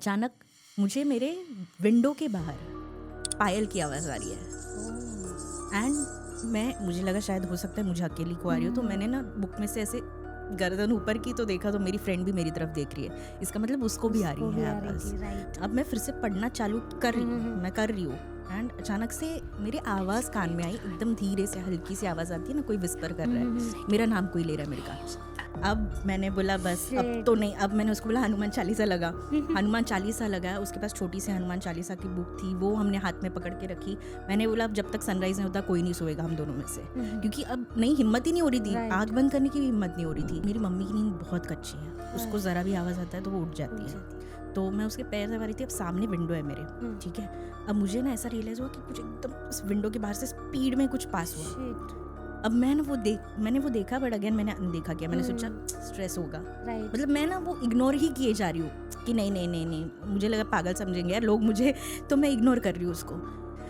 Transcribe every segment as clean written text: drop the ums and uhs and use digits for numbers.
अचानक मुझे मेरे विंडो के बाहर पायल की आवाज़ आ रही है एंड मुझे लगा शायद हो सकता है मुझे अकेली को आ रही हो, तो मैंने ना बुक में से ऐसे गर्दन ऊपर की तो देखा तो मेरी फ्रेंड भी मेरी तरफ देख रही है, इसका मतलब उसको भी आ रही है आवाज़। अब मैं फिर से पढ़ना चालू कर रही हूँ एंड अचानक से मेरी आवाज़ कान में आई, एकदम धीरे से हल्की सी आवाज़ आती है ना, कोई विस्पर कर रहा है, मेरा नाम कोई ले रहा है मेरे का। अब मैंने बोला बस अब तो नहीं, अब मैंने उसको बोला हनुमान चालीसा लगा। हनुमान चालीसा लगाया, उसके पास छोटी सी हनुमान चालीसा की बुक थी, वो हमने हाथ में पकड़ के रखी। मैंने बोला अब जब तक सनराइज नहीं होता कोई नहीं सोएगा हम दोनों में से, क्योंकि अब नहीं, हिम्मत ही नहीं हो रही थी, आँख बंद करने की भी हिम्मत नहीं हो रही थी। मेरी मम्मी की नींद बहुत कच्ची है, उसको ज़रा भी आवाज़ आता है तो वो उठ जाती है। तो मैं उसके पैर दबा रही थी, अब सामने विंडो है मेरे, ठीक है। अब मुझे ना ऐसा रियलाइज़ हुआ कि कुछ एकदम उस विंडो के बाहर से स्पीड में कुछ पास हुआ। अब मैंने वो देखा, बट अगेन मैंने अनदेखा किया। मैंने सोचा स्ट्रेस होगा, मतलब मैं ना वो इग्नोर ही किए जा रही हूँ कि नहीं, मुझे लगा पागल समझेंगे यार लोग मुझे, तो मैं इग्नोर कर रही हूँ उसको।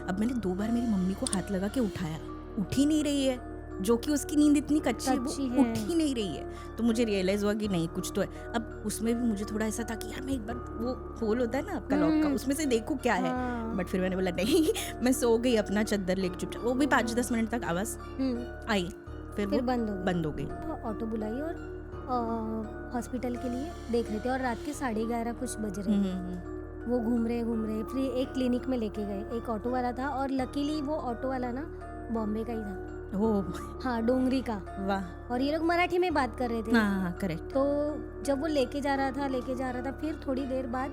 अब मैंने 2 बार मेरी मम्मी को हाथ लगा के उठाया, उठ ही नहीं रही है, जो कि उसकी नींद इतनी कच्ची है, वो उठ ही नहीं रही है। तो मुझे रियलाइज़ हुआ कि नहीं कुछ तो है। अब उसमें भी मुझे थोड़ा ऐसा था कि यार मैं एक बार वो होल होता है ना आपका लॉक का, उसमें से देखूँ क्या है, बट फिर मैंने बोला नहीं मैं सो गई अपना चद्दर लेके चुपचाप। वो भी 5-10 मिनट तक आवाज़ आई, फिर वो बंद हो गई। ऑटो बुलाई और हॉस्पिटल के लिए देख रहे थे और रात के 11:30 कुछ बज रहे थे। वो घूम रहे फिर एक क्लिनिक में लेके गए, एक ऑटो वाला था और लकीली वो ऑटो वाला ना बॉम्बे का ही था। हाँ, डोंगरी का। वाह। और ये लोग मराठी में बात कर रहे थे। हाँ, करेक्ट। तो जब वो लेके जा रहा था फिर थोड़ी देर बाद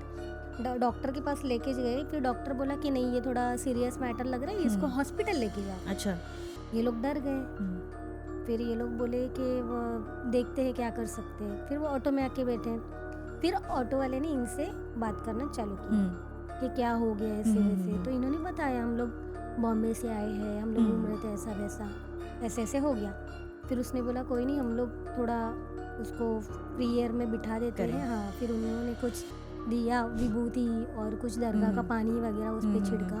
डॉक्टर के पास लेके गए। फिर डॉक्टर बोला कि नहीं ये थोड़ा सीरियस मैटर लग रहा है, इसको हॉस्पिटल लेके जाओ। अच्छा। ये लोग डर गए। फिर ये लोग बोले कि वो देखते हैं क्या कर सकते हैं। फिर वो ऑटो में आके बैठे, फिर ऑटो वाले ने इनसे बात करना चालू किया कि क्या हो गया ऐसे वैसे। तो इन्होंने बताया हम लोग बॉम्बे से आए हैं, हम लोग घूम रहे थे, ऐसा वैसा ऐसे हो गया। फिर उसने बोला कोई नहीं, हम लोग थोड़ा उसको फ्री एयर में बिठा देते हैं। हाँ, फिर उन्होंने कुछ दिया विभूति और कुछ दरगाह का पानी वगैरह उस पर छिड़का,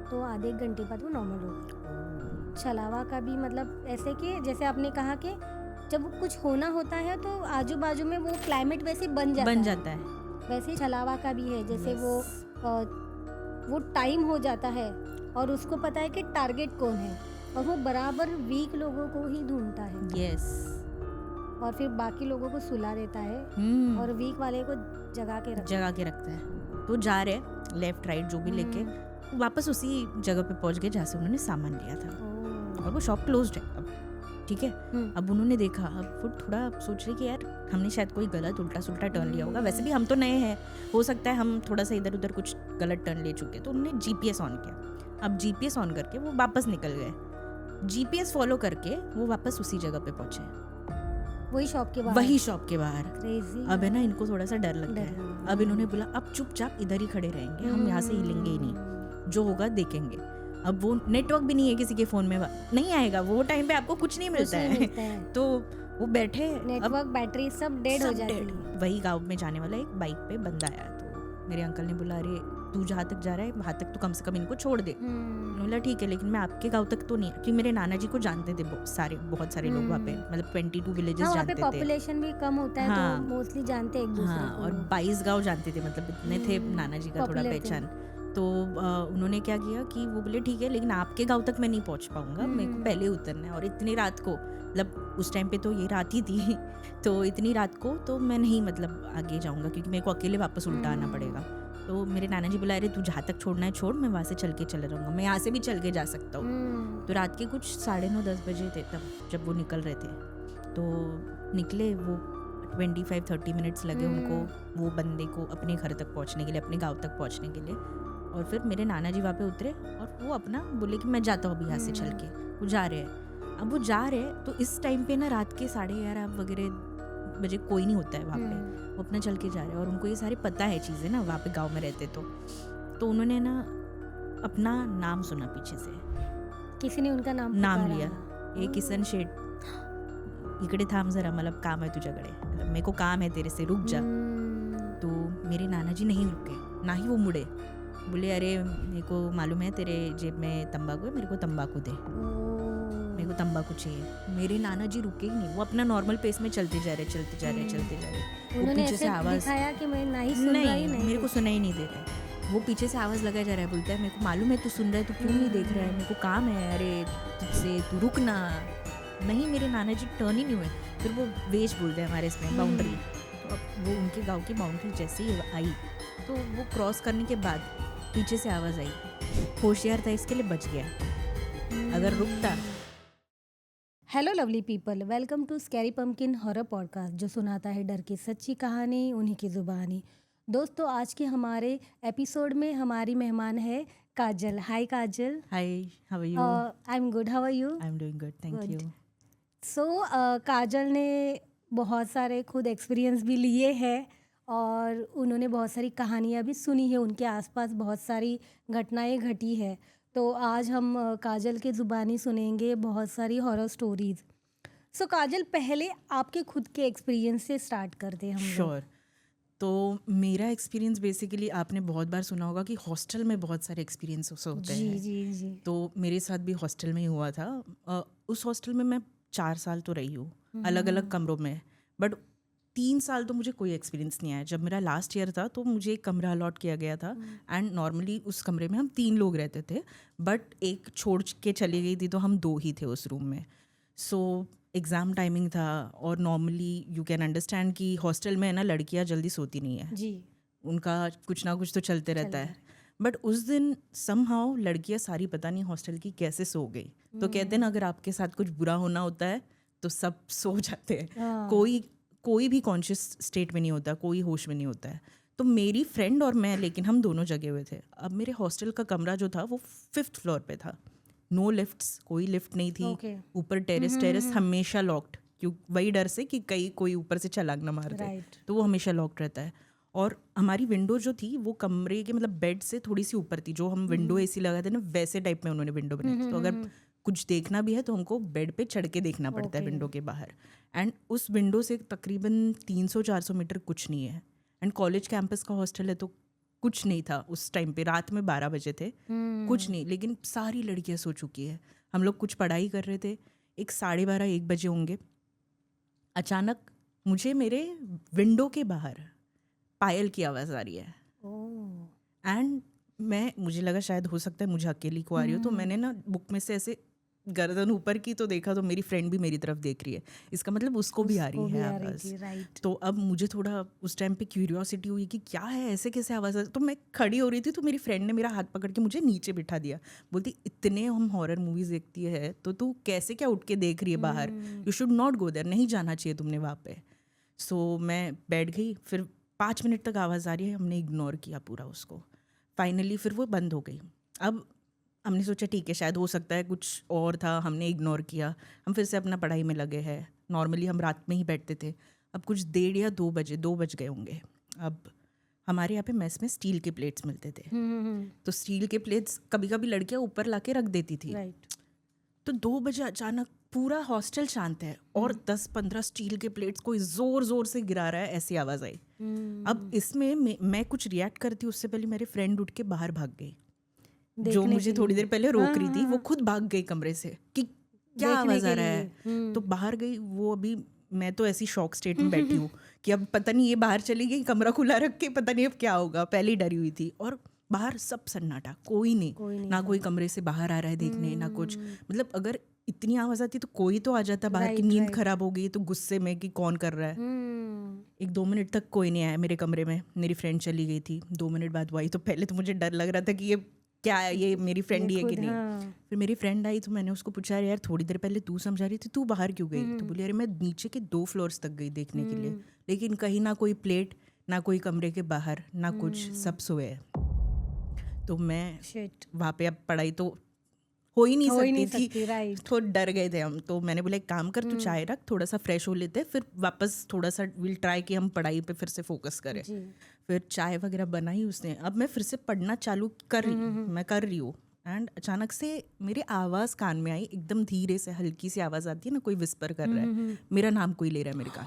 तो आधे 1 घंटे बाद वो नॉर्मल हो गया। छलावा का भी मतलब ऐसे कि जैसे आपने कहा कि जब कुछ होना होता है तो आजू बाजू में वो क्लाइमेट वैसे बन जाता है, वैसे छलावा का भी है। जैसे वो टाइम हो जाता है और उसको पता है कि टारगेट कौन है और वो बराबर वीक लोगों को ही ढूंढता है। यस। और फिर बाकी लोगों को सुला देता है और वीक वाले को जगा के रखता है। तो जा रहे लेफ्ट राइट जो भी लेके वापस उसी जगह पे पहुंच गए जहाँ से उन्होंने सामान लिया था, और वो शॉप क्लोज्ड है अब, ठीक है। अब उन्होंने देखा, अब वो थोड़ा सोच रहे कि यार हमने शायद कोई गलत उल्टा सुल्टा टर्न लिया होगा, वैसे भी हम तो नए हैं, हो सकता है हम थोड़ा सा इधर उधर कुछ गलत टर्न ले चुके। तो उन्होंने जीपीएस ऑन किया। अब जीपीएस ऑन करके वो वापस निकल गए, जीपीएस फॉलो करके वो वापस उसी जगह पे पहुंचे, वही शॉप के बाहर। अब है ना इनको थोड़ा सा डर लगता है। अब इन्होंने बोला अब चुपचाप इधर ही खड़े रहेंगे, हम यहाँ से हिलेंगे ही नहीं, जो होगा देखेंगे। अब वो नेटवर्क भी नहीं है किसी के फोन में, नहीं आएगा वो टाइम पे, आपको कुछ नहीं मिलता है। तो वो बैठे, नेटवर्क बैटरी सब डेड हो जाती है। वही गाँव में जाने वाला एक बाइक पे बंदा आया, तो मेरे अंकल ने बोला अरे तू जहाँ तक जा रहा है वहाँ तक तो कम से कम इनको छोड़ दे। बोला ठीक है, लेकिन मैं आपके गांव तक तो नहीं, क्योंकि मेरे नाना जी को जानते थे बहुत सारे लोग वहाँ पे, मतलब 22 विलेजेस जानते थे। पॉपुलेशन भी कम होता है तो मोस्टली जानते एक दूसरे को। और 22 गांव जानते थे, मतलब इतने थे नाना जी का थोड़ा पहचान। तो उन्होंने क्या किया कि वो बोले ठीक है, लेकिन आपके गाँव तक मैं नहीं पहुँच पाऊंगा, मेरे को पहले उतरना है, और इतनी रात को, मतलब उस टाइम पे तो ये रात ही थी तो इतनी रात को तो मैं नहीं मतलब आगे जाऊंगा, क्योंकि मेरे को अकेले वापस उल्टा आना पड़ेगा। तो मेरे नाना जी बुला रहे तू जहाँ तक छोड़ना है छोड़, मैं वहाँ से चल के चला जाऊँगा, मैं यहाँ से भी चल के जा सकता हूँ। तो रात के कुछ 9:30-10 बजे थे तब जब वो निकल रहे थे। तो निकले वो 25-30 मिनट्स लगे उनको वो बंदे को अपने घर तक पहुँचने के लिए, अपने गाँव तक पहुँचने के लिए। और फिर मेरे नाना जी वहाँ पे उतरे और वो अपना बोले कि मैं जाता हूँ अभी यहाँ से चल के। वो जा रहे हैं, अब वो जा रहे हैं तो इस टाइम पे ना रात के 11:30 वगैरह बजे कोई नहीं होता है वहाँ पे, वो अपना चल के जा रहे हैं और उनको ये सारी पता है चीज़ें ना, वहाँ पे गांव में रहते। तो उन्होंने ना अपना नाम सुना पीछे से, किसी ने उनका नाम लिया, ए किशन शेठ इकडे थांब जरा, मतलब काम है तुझ्याकडे, मतलब मेरे को काम है तेरे से, रुक जा। तो मेरे नाना जी नहीं रुके, ना ही वो मुड़े, बोले अरे मेरे को मालूम है तेरे जेब में तंबाकू है, मेरे को तंबाकू दे, मेरे को तंबाकू चाहिए। मेरे नाना जी रुके ही नहीं, वो अपना नॉर्मल पेस में चलते जा रहे। वो उन्होंने पीछे से ऐसे आवाज़ दिखाया कि मैं नहीं सुन रहा ही नहीं, नहीं मेरे को सुना ही नहीं दे रहा है। वो पीछे से आवाज़ लगाया जा रहा है, बोलता है मेरे को मालूम है तू सुन रहा है, तू क्यों नहीं देख रहा है, मेरे को काम है, अरे तुझसे तू रुक ना। नहीं, मेरे नाना जी टर्न ही नहीं हुए। फिर वो वेज बोलते हैं हमारे इसमें बाउंड्री, तो अब वो उनके गांव की बाउंड्री जैसे ही आई तो वो क्रॉस करने के बाद पीछे से आवाज़ आई। होशियार था, इसके लिए बच गया, अगर रुकता। Hello lovely people, welcome to scary pumpkin horror podcast, जो सुनाता है डर की सच्ची कहानी उन्हीं की ज़ुबानी। दोस्तों, आज के हमारे एपिसोड में हमारी मेहमान है Kajal. Hi Kajal. Hi, how are you? I am good, how are you? I am doing good, thank Good. You. So Kajal ने बहुत सारे खुद एक्सपीरियंस भी लिए हैं और उन्होंने बहुत सारी कहानियाँ भी सुनी है, उनके आसपास बहुत सारी घटनाएं घटी है। तो आज हम काजल के ज़ुबानी सुनेंगे बहुत सारी हॉरर स्टोरीज। सो काजल, पहले आपके खुद के एक्सपीरियंस से स्टार्ट करते हैं हम लोग। श्योर। तो मेरा एक्सपीरियंस बेसिकली आपने बहुत बार सुना होगा कि हॉस्टल में बहुत सारे एक्सपीरियंस होते जी हैं। जी जी। तो मेरे साथ भी हॉस्टल में ही हुआ था। उस हॉस्टल में मैं 4 साल तो रही हूँ, अलग अलग कमरों में, बट 3 साल तो मुझे कोई एक्सपीरियंस नहीं आया। जब मेरा लास्ट ईयर था तो मुझे एक कमरा अलॉट किया गया था, एंड नॉर्मली उस कमरे में हम 3 लोग रहते थे, बट एक छोड़ के चली गई थी तो हम 2 ही थे उस रूम में। सो एग्ज़ाम टाइमिंग था, और नॉर्मली यू कैन अंडरस्टैंड कि हॉस्टल में है ना, लड़कियां जल्दी सोती नहीं है, जी। उनका कुछ ना कुछ तो चलते रहता है। बट उस दिन समहाउ लड़कियां सारी पता नहीं हॉस्टल की कैसे सो गई। तो कहते हैं ना, अगर आपके साथ कुछ बुरा होना होता है तो सब सो जाते हैं, कोई भी कॉन्शियस स्टेट में नहीं होता, कोई होश में नहीं होता है। तो मेरी फ्रेंड और मैं, लेकिन हम दोनों जगे हुए थे। अब मेरे हॉस्टल का कमरा जो था वो 5th फ्लोर पे था, नो लिफ्ट्स, कोई लिफ्ट नहीं थी। ऊपर टेरेस हमेशा लॉक्ड, क्यों? वही डर से कि कहीं कोई ऊपर से छलांग ना मार दे, तो वो हमेशा लॉक्ड रहता है। और हमारी विंडो जो थी वो कमरे के मतलब बेड से थोड़ी सी ऊपर थी, जो हम विंडो एसी लगाते ना वैसे टाइप में उन्होंने विंडो बनाई थी। तो अगर कुछ देखना भी है तो हमको बेड पे चढ़ के देखना पड़ता है विंडो के बाहर। एंड उस विंडो से तकरीबन 300-400 मीटर कुछ नहीं है। एंड कॉलेज कैंपस का हॉस्टल है, तो कुछ नहीं था उस टाइम पे। रात में 12 बजे थे, कुछ नहीं, लेकिन सारी लड़कियां सो चुकी है। हम लोग कुछ पढ़ाई कर रहे थे, 12:30-1 बजे होंगे। अचानक मुझे मेरे विंडो के बाहर पायल की आवाज़ आ रही है, एंड मुझे लगा शायद हो सकता है मुझे अकेली को आ रही हो। तो मैंने ना बुक में से ऐसे गर्दन ऊपर की तो देखा, तो मेरी फ्रेंड भी मेरी तरफ देख रही है, इसका मतलब उसको भी आ रही है आवाज़। तो अब मुझे थोड़ा उस टाइम पे क्यूरियोसिटी हुई कि क्या है, ऐसे कैसे आवाज़ आ। तो मैं खड़ी हो रही थी, तो मेरी फ्रेंड ने मेरा हाथ पकड़ के मुझे नीचे बिठा दिया, बोलती इतने हम हॉरर मूवीज़ देखती है तो तू कैसे क्या उठ के देख रही है बाहर, you should not go there, नहीं जाना चाहिए तुमने वहाँ पे। सो मैं बैठ गई। फिर 5 मिनट तक आवाज़ आ रही है, हमने इग्नोर किया पूरा उसको। फाइनली फिर वो बंद हो गई। अब हमने सोचा ठीक है, शायद हो सकता है कुछ और था, हमने इग्नोर किया। हम फिर से अपना पढ़ाई में लगे हैं। नॉर्मली हम रात में ही बैठते थे। अब कुछ 1:30 या 2 बज गए होंगे। अब हमारे यहाँ पे मेस में स्टील के प्लेट्स मिलते थे, तो स्टील के प्लेट्स कभी कभी लड़कियाँ ऊपर लाके रख देती थी। तो 2 बजे अचानक पूरा हॉस्टल शांत है और 10-15 स्टील के प्लेट्स कोई जोर जोर से गिरा रहा है, ऐसी आवाज़ आई। अब इसमें मैं कुछ रिएक्ट करती, उससे पहले मेरे फ्रेंड उठ के बाहर भाग गई, जो मुझे थोड़ी देर पहले रोक रही थी। वो खुद भाग गई कमरे से कि क्या आवाज़ आ रहा है। तो बाहर गई वो। अभी मैं तो ऐसी शॉक स्टेट में बैठी हूँ कि अब पता नहीं ये बाहर चली गई, कमरा खुला रख के, पता नहीं अब क्या होगा। पहले ही डरी हुई थी, और बाहर सब सन्नाटा, कोई नहीं ना कोई कमरे से बाहर आ रहा है देखने, ना कुछ। मतलब अगर इतनी आवाज़ आती तो कोई तो आ जाता बाहर की नींद खराब हो गई तो गुस्से में कि कौन कर रहा है। 1-2 मिनट तक कोई नहीं आया मेरे कमरे में। मेरी फ्रेंड चली गई थी, 2 मिनट बाद वो आई। तो पहले तो मुझे डर लग रहा था कि ये क्या है, ये मेरी फ्रेंड ही है कि नहीं। फिर मेरी फ्रेंड आई तो मैंने उसको पूछा, यार थोड़ी देर पहले तू समझा रही थी, तू बाहर क्यों गई? तो बोली, अरे मैं नीचे के 2 फ्लोर्स तक गई देखने के लिए, लेकिन कहीं ना कोई प्लेट, ना कोई कमरे के बाहर, ना कुछ, सब सोए है। तो मैं वहाँ पे अब पढ़ाई तो हो ही नहीं सकती थी। तो डर गए थे हम। तो मैंने बोला एक काम कर, तू चाय रख, थोड़ा सा फ्रेश हो लेते, फिर वापस थोड़ा सा विल ट्राई कि हम पढ़ाई पे फिर से फोकस करें। फिर चाय वगैरह बनाई उसने। अब मैं फिर से पढ़ना चालू कर रही हूँ, एंड अचानक से मेरी आवाज़ कान में आई, एकदम धीरे से हल्की सी आवाज़ आती है ना, कोई विस्पर कर रहा है, मेरा नाम कोई ले रहा है मेरे कान।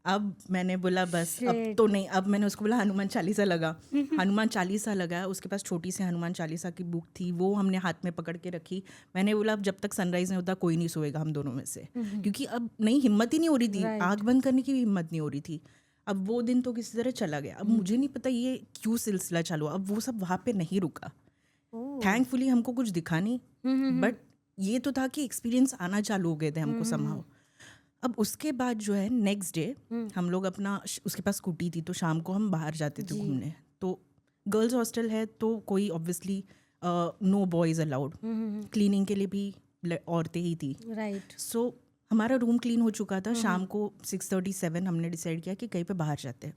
अब मैंने बोला बस अब Shit. तो नहीं, अब मैंने उसको बोला हनुमान चालीसा लगा। हनुमान चालीसा लगा, उसके पास छोटी सी हनुमान चालीसा की बुक थी, वो हमने हाथ में पकड़ के रखी। मैंने बोला अब जब तक सनराइज नहीं होता कोई नहीं सोएगा हम दोनों में से, क्योंकि अब नहीं, हिम्मत ही नहीं हो रही थी, Right. आँख बंद करने की भी हिम्मत नहीं हो रही थी। अब वो दिन तो किसी तरह चला गया। अब मुझे नहीं पता ये क्यों सिलसिला चालू हुआ। अब वो सब वहाँ पे नहीं रुका, Oh. थैंकफुली हमको कुछ दिखा नहीं, बट ये तो था कि एक्सपीरियंस आना चालू हो गए थे हमको समहाउ। अब उसके बाद जो है नेक्स्ट डे हम लोग अपना, उसके पास स्कूटी थी तो शाम को हम बाहर जाते थे घूमने। तो गर्ल्स हॉस्टल है तो कोई obviously no boys allowed, cleaning के लिए भी औरतें ही थी। राइट। सो हमारा रूम क्लीन हो चुका था। शाम को 6:37 हमने डिसाइड किया कि कहीं पे बाहर जाते हैं।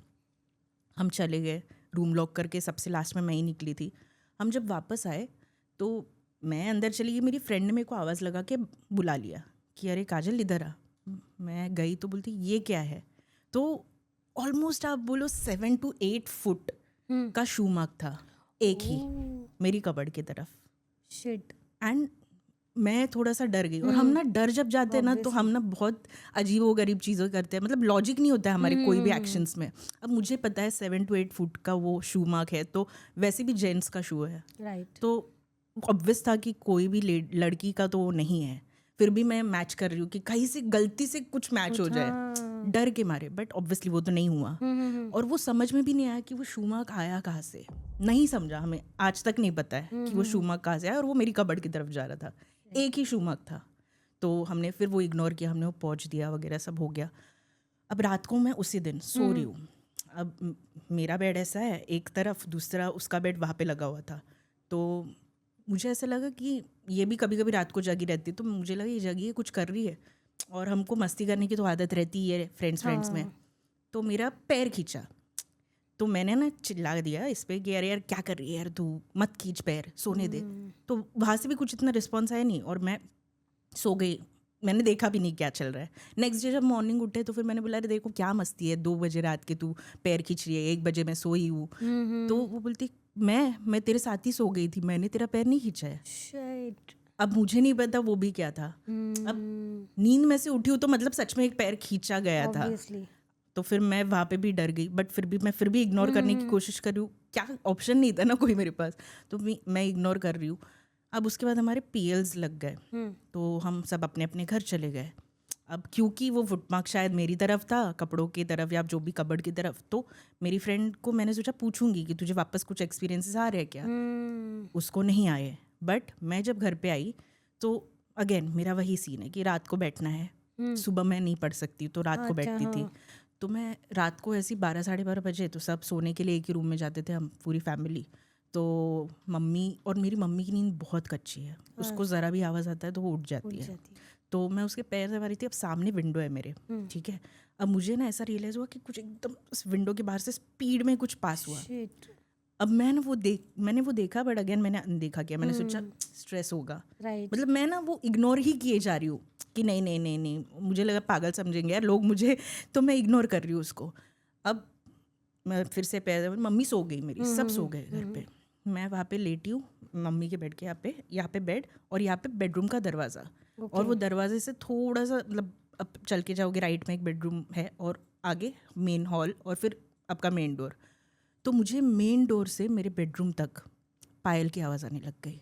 हम चले गए रूम लॉक करके, सबसे लास्ट में मैं ही निकली थी। हम जब वापस आए तो मैं अंदर चली गई, मेरी फ्रेंड ने मेरे को आवाज़ लगा के बुला लिया कि अरे काजल इधर आ। मैं गई तो बोलती ये क्या है, तो ऑलमोस्ट आप बोलो 7 to 8 फुट का शू मार्क था, एक ही मेरी कबर्ड की तरफ। शिट। एंड मैं थोड़ा सा डर गई। और हम ना डर जब जाते हैं ना तो हम ना बहुत अजीब गरीब चीज़ें करते हैं, मतलब लॉजिक नहीं होता है हमारे कोई भी एक्शंस में। अब मुझे पता है 7 to 8 फुट का वो शू मार्क है, तो वैसे भी जेंट्स का शू है, राइट। तो ऑब्वियस था कि कोई भी लड़की का तो वो नहीं है। फिर भी मैं मैच कर रही हूँ कि कहीं से गलती से कुछ मैच हो जाए, डर के मारे। बट ऑब्वियसली वो तो नहीं हुआ। और वो समझ में भी नहीं आया कि वो शू मार्क आया कहाँ से, नहीं समझा, हमें आज तक नहीं पता है कि वो शू मार्क कहाँ से आया। और वो मेरी कबर्ड की तरफ जा रहा था, एक ही शू मार्क था। तो हमने फिर वो इग्नोर किया, हमने वो पहुँच दिया वगैरह सब हो गया। अब रात को मैं उसी दिन सो रही हूँ। अब मेरा बेड ऐसा है एक तरफ, दूसरा उसका बेड वहाँ पे लगा हुआ था। तो मुझे ऐसा लगा कि ये भी कभी कभी रात को जगी रहती है, तो मुझे लगा ये जगी है, कुछ कर रही है, और हमको मस्ती करने की तो आदत रहती है फ्रेंड्स में। तो मेरा पैर खींचा, तो मैंने ना चिल्ला दिया इस पर कि अरे यार क्या कर रही है यार तू, मत खींच पैर, सोने दे। तो वहाँ से भी कुछ इतना रिस्पॉन्स आया नहीं और मैं सो गई। मैंने देखा भी नहीं क्या चल रहा है। नेक्स्ट डे जब मॉर्निंग उठे तो फिर मैंने बोला अरे देखो क्या मस्ती है, 2 बजे रात के तू पैर खींच रही है, 1 बजे मैं सोई हूँ। तो वो बोलती मैं तेरे साथ ही सो गई थी, मैंने तेरा पैर नहीं खींचा है। शिट। अब मुझे नहीं पता वो भी क्या था। अब नींद में से उठी हूँ तो मतलब सच में एक पैर खींचा गया था। ऑब्वियसली। तो फिर मैं वहाँ पे भी डर गई, बट फिर भी इग्नोर करने की कोशिश कर रही हूँ, क्या ऑप्शन नहीं था ना कोई मेरे पास, तो मैं इग्नोर कर रही हूँ। अब उसके बाद हमारे पीएल्स लग गए, तो हम सब अपने अपने घर चले गए। अब क्योंकि वो फुटमार्क शायद मेरी तरफ था, कपड़ों की तरफ या जो भी कबर्ड की तरफ, तो मेरी फ्रेंड को मैंने सोचा पूछूंगी कि तुझे वापस कुछ एक्सपीरियंसेस आ रहे हैं क्या। उसको नहीं आए। बट मैं जब घर पे आई तो अगेन मेरा वही सीन है कि रात को बैठना है, सुबह मैं नहीं पढ़ सकती तो रात को बैठती थी। तो मैं रात को ऐसी 12 साढ़े 12 बजे, तो सब सोने के लिए एक ही रूम में जाते थे हम पूरी फैमिली। तो मम्मी, और मेरी मम्मी की नींद बहुत कच्ची है, उसको ज़रा भी आवाज़ आता है तो वो उठ जाती है। तो मैं उसके पैर से मारी थी। अब सामने विंडो है मेरे, ठीक है। अब मुझे ना ऐसा रियलाइज़ हुआ कि कुछ एकदम उस विंडो के बाहर से स्पीड में कुछ पास हुआ। अब मैंने वो देखा, बट अगेन मैंने अनदेखा किया। मैंने सोचा स्ट्रेस होगा, मतलब मैं ना वो इग्नोर ही किए जा रही हूँ कि नहीं नहीं नहीं नहीं, मुझे लगा पागल समझेंगे यार लोग मुझे, तो मैं इग्नोर कर रही हूँ उसको। अब मैं फिर से मम्मी सो गई मेरी, सब सो गए घर पे। मैं वहाँ पे लेटी हूँ मम्मी के बेड के यहाँ पे बेड, और यहाँ पे बेडरूम का दरवाज़ा। और वो दरवाजे से थोड़ा सा, मतलब अब चल के जाओगे राइट में एक बेडरूम है, और आगे मेन हॉल, और फिर आपका मेन डोर। तो मुझे मेन डोर से मेरे बेडरूम तक पायल की आवाज़ आने लग गई,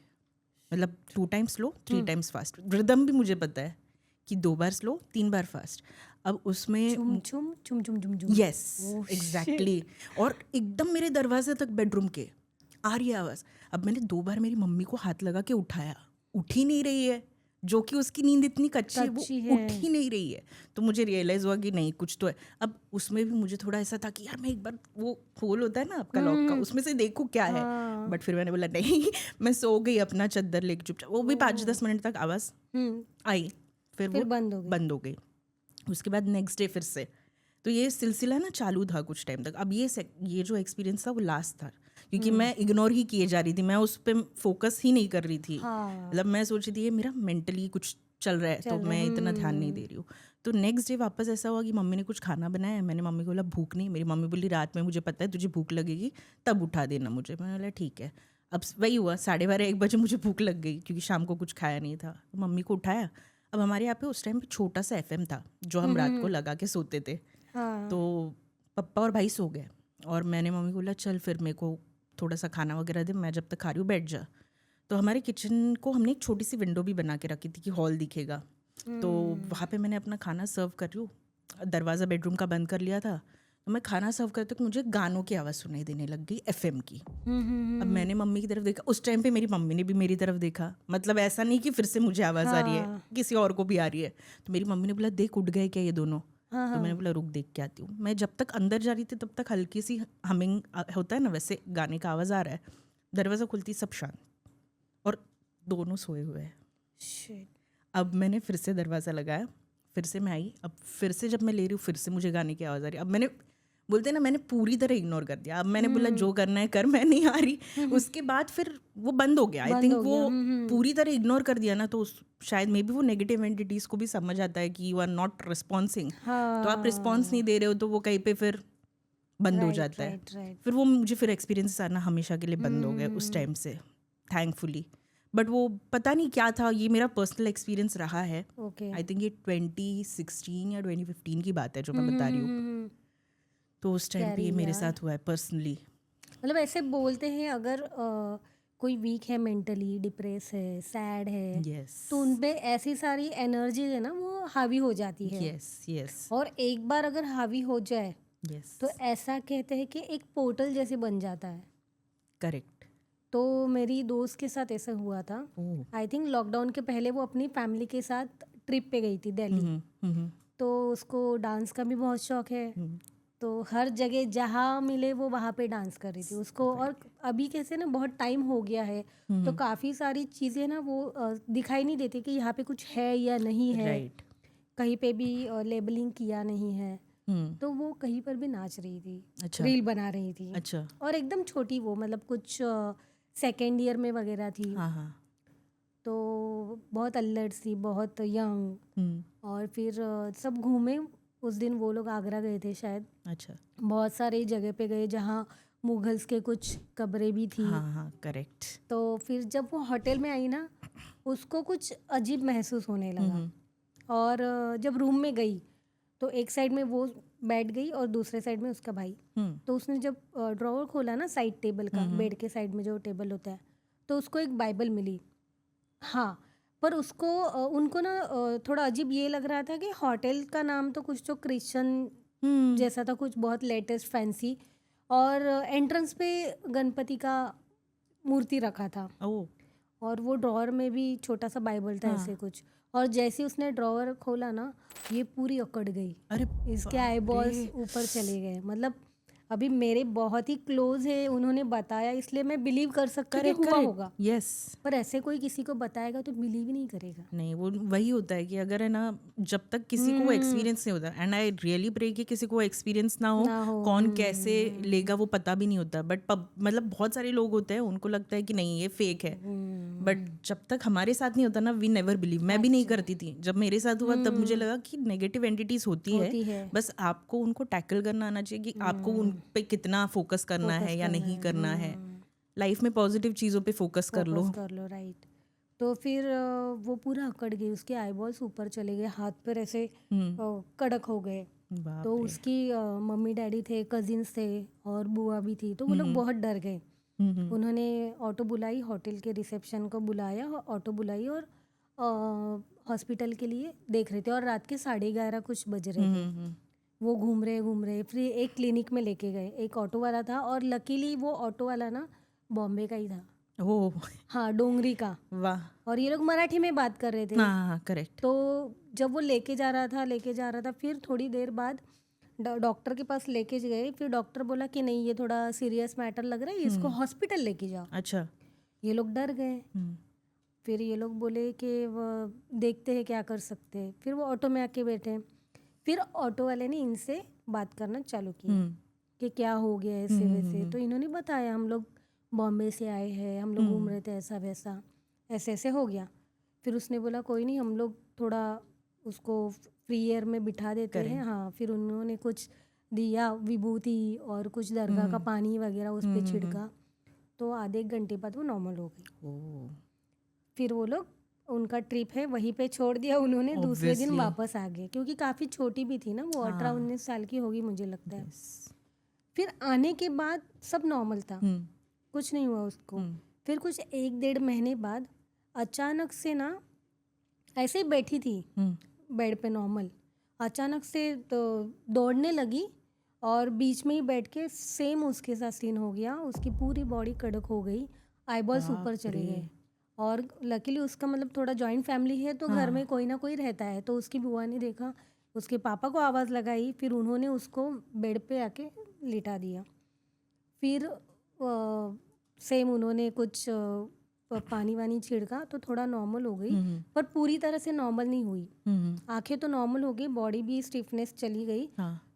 मतलब 2 times slow 3 times fast. Rhythm भी मुझे पता है कि 2 बार स्लो 3 बार फास्ट। अब उसमें चुम चुम चुम चुम चुम चुम। यस एग्जैक्टली, और एकदम मेरे दरवाजे तक बेडरूम के आ रही है आवाज़। अब मैंने 2 बार मेरी मम्मी को हाथ लगा के उठाया, उठ ही नहीं रही है, जो कि उसकी नींद इतनी कच्ची है, वो उठ ही नहीं रही है। तो मुझे रियलाइज़ हुआ कि नहीं कुछ तो है। अब उसमें भी मुझे थोड़ा ऐसा था कि यार मैं एक बार, वो होल होता है ना आपका लॉक का, उसमें से देखूँ क्या है। बट फिर मैंने बोला नहीं, मैं सो गई अपना चद्दर लेके चुपचाप। वो भी 5-10 मिनट तक आवाज़ आई, फिर वो बंद हो गई। उसके बाद नेक्स्ट डे फिर से, तो ये सिलसिला ना चालू था कुछ टाइम तक। अब ये जो एक्सपीरियंस था वो लास्ट था, क्योंकि मैं इग्नोर ही किए जा रही थी, मैं उस पर फोकस ही नहीं कर रही थी। मतलब मैं सोच रही थी ये मेरा मेंटली कुछ चल रहा है, तो मैं इतना ध्यान नहीं दे रही हूँ। तो नेक्स्ट डे वापस ऐसा हुआ कि मम्मी ने कुछ खाना बनाया, मैंने मम्मी को बोला भूख नहीं। मेरी मम्मी बोली रात में मुझे पता है तुझे भूख लगेगी, तब उठा देना मुझे। मैंने बोला ठीक है। अब वही हुआ, 12:30-1 बजे मुझे भूख लग गई, क्योंकि शाम को कुछ खाया नहीं था। मम्मी को उठाया। अब हमारे यहाँ पे उस टाइम पे छोटा सा FM था जो हम रात को लगा के सोते थे। हाँ तो पापा और भाई सो गए और मैंने मम्मी को बोला चल फिर मेरे को थोड़ा सा खाना वगैरह दे, मैं जब तक खा रही हूँ बैठ जा। तो हमारे किचन को हमने एक छोटी सी विंडो भी बना के रखी थी कि हॉल दिखेगा। तो वहाँ पे मैंने अपना खाना सर्व कर रही हूँ, दरवाज़ा बेडरूम का बंद कर लिया था। तो मैं खाना सर्व करते तो मुझे गानों की आवाज़ सुनाई देने लग गई, एफएम की। अब मैंने मम्मी की तरफ देखा, उस टाइम पे मेरी मम्मी ने भी मेरी तरफ देखा, मतलब ऐसा नहीं कि फिर से मुझे आवाज़ आ रही है, हाँ किसी और को भी आ रही है। तो मेरी मम्मी ने बोला देख उठ गए क्या ये दोनों। हाँ तो मैंने बोला रुक देख के आती हूँ। मैं जब तक अंदर जा रही थी तब तक हल्की सी हमिंग होता है ना, वैसे गाने का आवाज़ आ रहा है। दरवाज़ा खुलती सब शांत और दोनों सोए हुए हैं। Shit. अब मैंने फिर से दरवाज़ा लगाया, फिर से मैं आई। अब फिर से जब मैं ले रही हूँ फिर से मुझे गाने की आवाज़ आ रही है। अब मैंने बोलते हैं ना, मैंने पूरी तरह इग्नोर कर दिया। अब मैंने बोला जो करना है कर, मैं नहीं आ रही। उसके बाद फिर वो बंद हो गया। आई बंद थिंक हो वो गया। पूरी तरह इग्नोर कर दिया ना, तो शायद मे बी वो नेगेटिव एंटिटीज़ को भी समझ आता है कि यू आर नॉट रिस्पॉन्सिंग। तो आप रिस्पॉन्स नहीं दे रहे हो तो वो कहीं पे फिर बंद हो जाता है। राइट फिर वो मुझे फिर एक्सपीरियंस आना हमेशा के लिए बंद हो गए उस टाइम से, थैंकफुली। बट वो पता नहीं क्या था, ये मेरा पर्सनल एक्सपीरियंस रहा है। ओके। आई थिंक ये 2016 या 2015 की बात है जो मैं बता रही हूँ। तो उस टाइम पे ये मेरे साथ हुआ है पर्सनली। मतलब ऐसे बोलते हैं अगर कोई वीक है, मेंटली डिप्रेस है, सैड है, यस तो उन पे ऐसी सारी एनर्जी है ना वो हावी हो जाती है। यस यस और एक बार अगर हावी हो जाए यस तो ऐसा कहते हैं कि एक पोर्टल जैसे बन जाता है। करेक्ट। तो मेरी दोस्त के साथ ऐसा हुआ था। ओह। आई थिंक लॉकडाउन के पहले वो अपनी फैमिली के साथ ट्रिप पे गई थी दिल्ली। तो उसको डांस का भी बहुत शौक है, तो हर जगह जहाँ मिले वो वहाँ पे डांस कर रही थी उसको। और अभी कैसे ना बहुत टाइम हो गया है तो काफ़ी सारी चीज़ें ना वो दिखाई नहीं देती कि यहाँ पे कुछ है या नहीं है। राइट। कहीं पे भी लेबलिंग किया नहीं है। तो वो कहीं पर भी नाच रही थी, अच्छा रील बना रही थी। अच्छा। और एकदम छोटी, वो मतलब कुछ सेकेंड ईयर में वगैरह थी। हाँ हाँ। तो बहुत अल्लड़ सी, बहुत यंग। और फिर सब घूमे। उस दिन वो लोग आगरा गए थे शायद। अच्छा। बहुत सारे जगह पे गए जहाँ मुगल्स के कुछ कब्रें भी थी। हाँ हाँ करेक्ट। तो फिर जब वो होटल में आई ना, उसको कुछ अजीब महसूस होने लगा। और जब रूम में गई तो एक साइड में वो बैठ गई और दूसरे साइड में उसका भाई। तो उसने जब ड्रॉवर खोला ना साइड टेबल का, बेड के साइड में जो टेबल होता है, तो उसको एक बाइबल मिली। हाँ, पर उसको उनको ना थोड़ा अजीब ये लग रहा था कि होटल का नाम तो कुछ तो क्रिश्चियन जैसा था, कुछ बहुत लेटेस्ट फैंसी। और एंट्रेंस पे गणपति का मूर्ति रखा था। ओह। और वो ड्रॉअर में भी छोटा सा बाइबल था, ऐसे कुछ। और जैसे उसने ड्रॉअर खोला ना, ये पूरी अकड़ गई। अरे इसके आई बॉल्स ऊपर चले गए। मतलब अभी मेरे बहुत ही क्लोज है, उन्होंने बताया, इसलिए मैं बिलीव कर सकती हूँ कि हुआ होगा। यस। पर ऐसे कोई किसी को बताएगा तो बिलीव ही नहीं करेगा। नहीं, वो वही होता है कि अगर है ना, जब तक किसी को वो एक्सपीरियंस नहीं होता, एंड आई रियली प्रे कि किसी को एक्सपीरियंस ना हो, कौन कैसे लेगा वो पता भी नहीं होता। बट मतलब बहुत सारे लोग होते हैं उनको लगता है कि नहीं ये फेक है। बट जब तक हमारे साथ नहीं होता ना, वी नेवर बिलीव। मैं भी नहीं करती थी। जब मेरे साथ हुआ तब मुझे लगा कि नेगेटिव एंटिटीज होती है, बस आपको उनको टैकल करना आना चाहिए कि आपको उन पे कितना फोकस करना है या नहीं करना है। लाइफ में पॉजिटिव चीज़ों पे फोकस कर लो। राइट। तो फिर वो पूरा अकड़ गई, उसके आईबॉल्स ऊपर चले गए, हाथ पर ऐसे कड़क हो गए। तो उसकी मम्मी डैडी थे, कजिन्स थे और बुआ भी थी। तो वो लोग बहुत डर गए। उन्होंने ऑटो बुलाई, होटल के रिसेप्शन को बुलाया, ऑटो बुलाई और हॉस्पिटल के लिए देख रहे थे। और रात के 11:30 कुछ बज रहे थे। वो घूम रहे फिर एक क्लिनिक में लेके गए। एक ऑटो वाला था और लकीली वो ऑटो वाला ना बॉम्बे का ही था। ओह। हाँ, डोंगरी का। वाह। और ये लोग मराठी में बात कर रहे थे। हाँ करेक्ट। तो जब वो लेके जा रहा था, फिर थोड़ी देर बाद डॉक्टर के पास लेके गए। फिर डॉक्टर बोला कि नहीं, ये थोड़ा सीरियस मैटर लग रहा है, इसको हॉस्पिटल लेके जाओ। अच्छा। ये लोग डर गए। फिर ये लोग बोले कि वो देखते हैं क्या कर सकते हैं। फिर वो ऑटो में आके बैठे। फिर ऑटो वाले ने इनसे बात करना चालू किया कि क्या हो गया ऐसे वैसे। तो इन्होंने बताया, हम लोग बॉम्बे से आए हैं, हम लोग घूम रहे थे, ऐसा वैसा, ऐसे ऐसे हो गया। फिर उसने बोला कोई नहीं, हम लोग थोड़ा उसको फ्री एयर में बिठा देते हैं। हाँ, फिर उन्होंने कुछ दिया, विभूति और कुछ दरगाह का पानी वगैरह उस पर छिड़का। तो आधे एक घंटे बाद वो नॉर्मल हो गई। फिर वो लोग उनका ट्रिप है वहीं पे छोड़ दिया उन्होंने, दूसरे दिन Obviously. वापस आ गए क्योंकि काफ़ी छोटी भी थी ना वो, 18-19 साल की होगी मुझे लगता है। फिर आने के बाद सब नॉर्मल था, कुछ नहीं हुआ उसको। फिर कुछ 1-1.5 महीने बाद अचानक से ना ऐसे ही बैठी थी बेड पे नॉर्मल, अचानक से तो दौड़ने लगी और बीच में ही बैठ के सेम उसके साथ सीन हो गया, उसकी पूरी बॉडी कड़क हो गई, आईबॉल्स ऊपर चले गए। और लकीली उसका मतलब थोड़ा जॉइंट फैमिली है तो घर में कोई ना कोई रहता है, तो उसकी बुआ ने देखा, उसके पापा को आवाज़ लगाई, फिर उन्होंने उसको बेड पे आके लिटा दिया। फिर सेम उन्होंने कुछ पानी वानी छिड़का तो थोड़ा नॉर्मल हो गई, पर पूरी तरह से नॉर्मल नहीं हुई। आंखें तो नॉर्मल हो गई, बॉडी भी स्टिफनेस चली गई,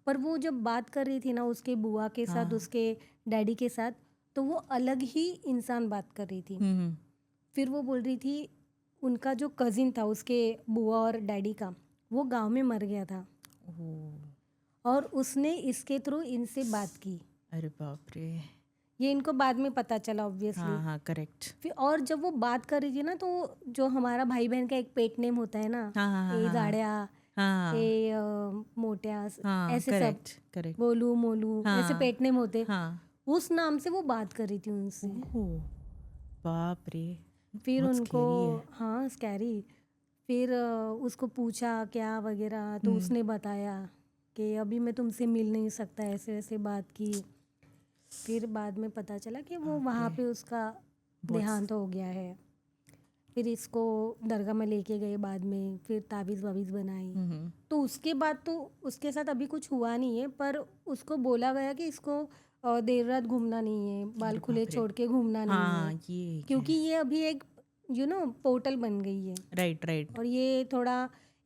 पर वो जब बात कर रही थी ना उसके बुआ के साथ, उसके डैडी के साथ, तो वो अलग ही इंसान बात कर रही थी। फिर वो बोल रही थी उनका जो कजिन था उसके बुआ और डैडी का, वो गांव में मर गया था और उसने इसके थ्रू इनसे बात की। अरे बाप रे, ये इनको बाद में पता चला ऑब्वियसली। हाँ करेक्ट। फिर और जब वो बात कर रही थी ना, तो जो हमारा भाई बहन का एक पेट नेम होता है ना, ए गाड़िया, ए मोटिया, ऐसे सब, करेक्ट, बोलू मोलू, ऐसे पेट नेम होते, उस नाम से वो बात कर रही थी उनसे। बाप रे, फिर बहुत उनको scary है। हाँ स्कैरी। फिर उसको पूछा क्या वगैरह, तो उसने बताया कि अभी मैं तुमसे मिल नहीं सकता, ऐसे ऐसे बात की। फिर बाद में पता चला कि वो वहाँ पे उसका देहांत हो गया है। फिर इसको दरगाह में लेके गए बाद में, फिर ताबीज़ वाबीज़ बनाई। तो उसके बाद तो उसके साथ अभी कुछ हुआ नहीं है, पर उसको बोला गया कि इसको देर रात घूमना नहीं है, बाल खुले छोड़ के घूमना नहीं है, ये क्योंकि ये अभी एक पोर्टल बन गई है। राइट। और ये थोड़ा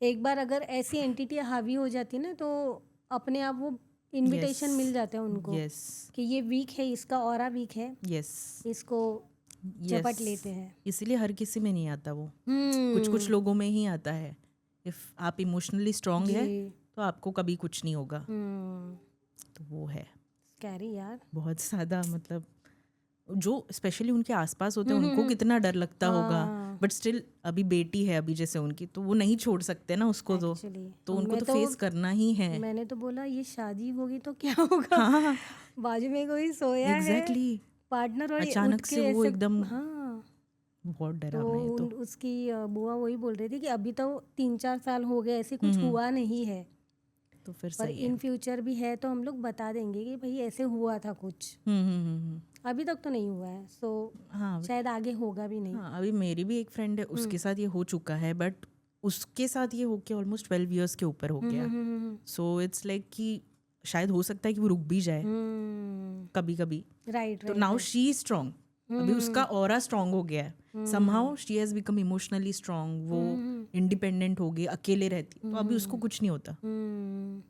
एक बार अगर ऐसी एंटिटी हावी हो जाती है ना, तो अपने आप वो इनविटेशन मिल जाता है उनको कि ये वीक है, इसका ऑरा वीक है, इसको झपट लेते हैं। इसलिए हर किसी में नहीं आता वो, कुछ लोगों में ही आता है। इफ आप इमोशनली स्ट्रांग है तो आपको कभी कुछ नहीं होगा। तो वो है स्कैरी यार, बहुत ज़्यादा। मतलब जो स्पेशली उनके आसपास होते हैं उनको कितना डर लगता होगा, बट स्टिल अभी बेटी है अभी जैसे उनकी, तो वो नहीं छोड़ सकते ना उसको, तो उनको तो फेस करना ही है। मैंने तो बोला ये शादी होगी तो क्या होगा, बाजू में कोई सोया है पार्टनर और अचानक से वो एकदम बहुत डरावना है। तो उसकी बुआ वही बोल रही थी कि अभी तो 3-4 साल हो गए, ऐसे कुछ हुआ नहीं है, तो फिर पर इन फ्यूचर भी है तो हम लोग बता देंगे कि भाई ऐसे हुआ था कुछ। अभी तक तो नहीं हुआ है, सो शायद आगे होगा भी नहीं। अभी मेरी भी एक फ्रेंड है, उसके साथ ये हो चुका है, बट उसके साथ ये हो के ऑलमोस्ट 12 years के ऊपर हो गया। सो इट्स लाइक कि शायद हो सकता है कि वो रुक भी जाए कभी कभी। राइट। तो नाउ शी इज स्ट्रांग, अभी उसका ऑरा स्ट्रांग हो गया है, somehow she has become emotionally strong, वो इंडिपेंडेंट हो गई, अकेले रहती, तो अभी उसको कुछ नहीं होता।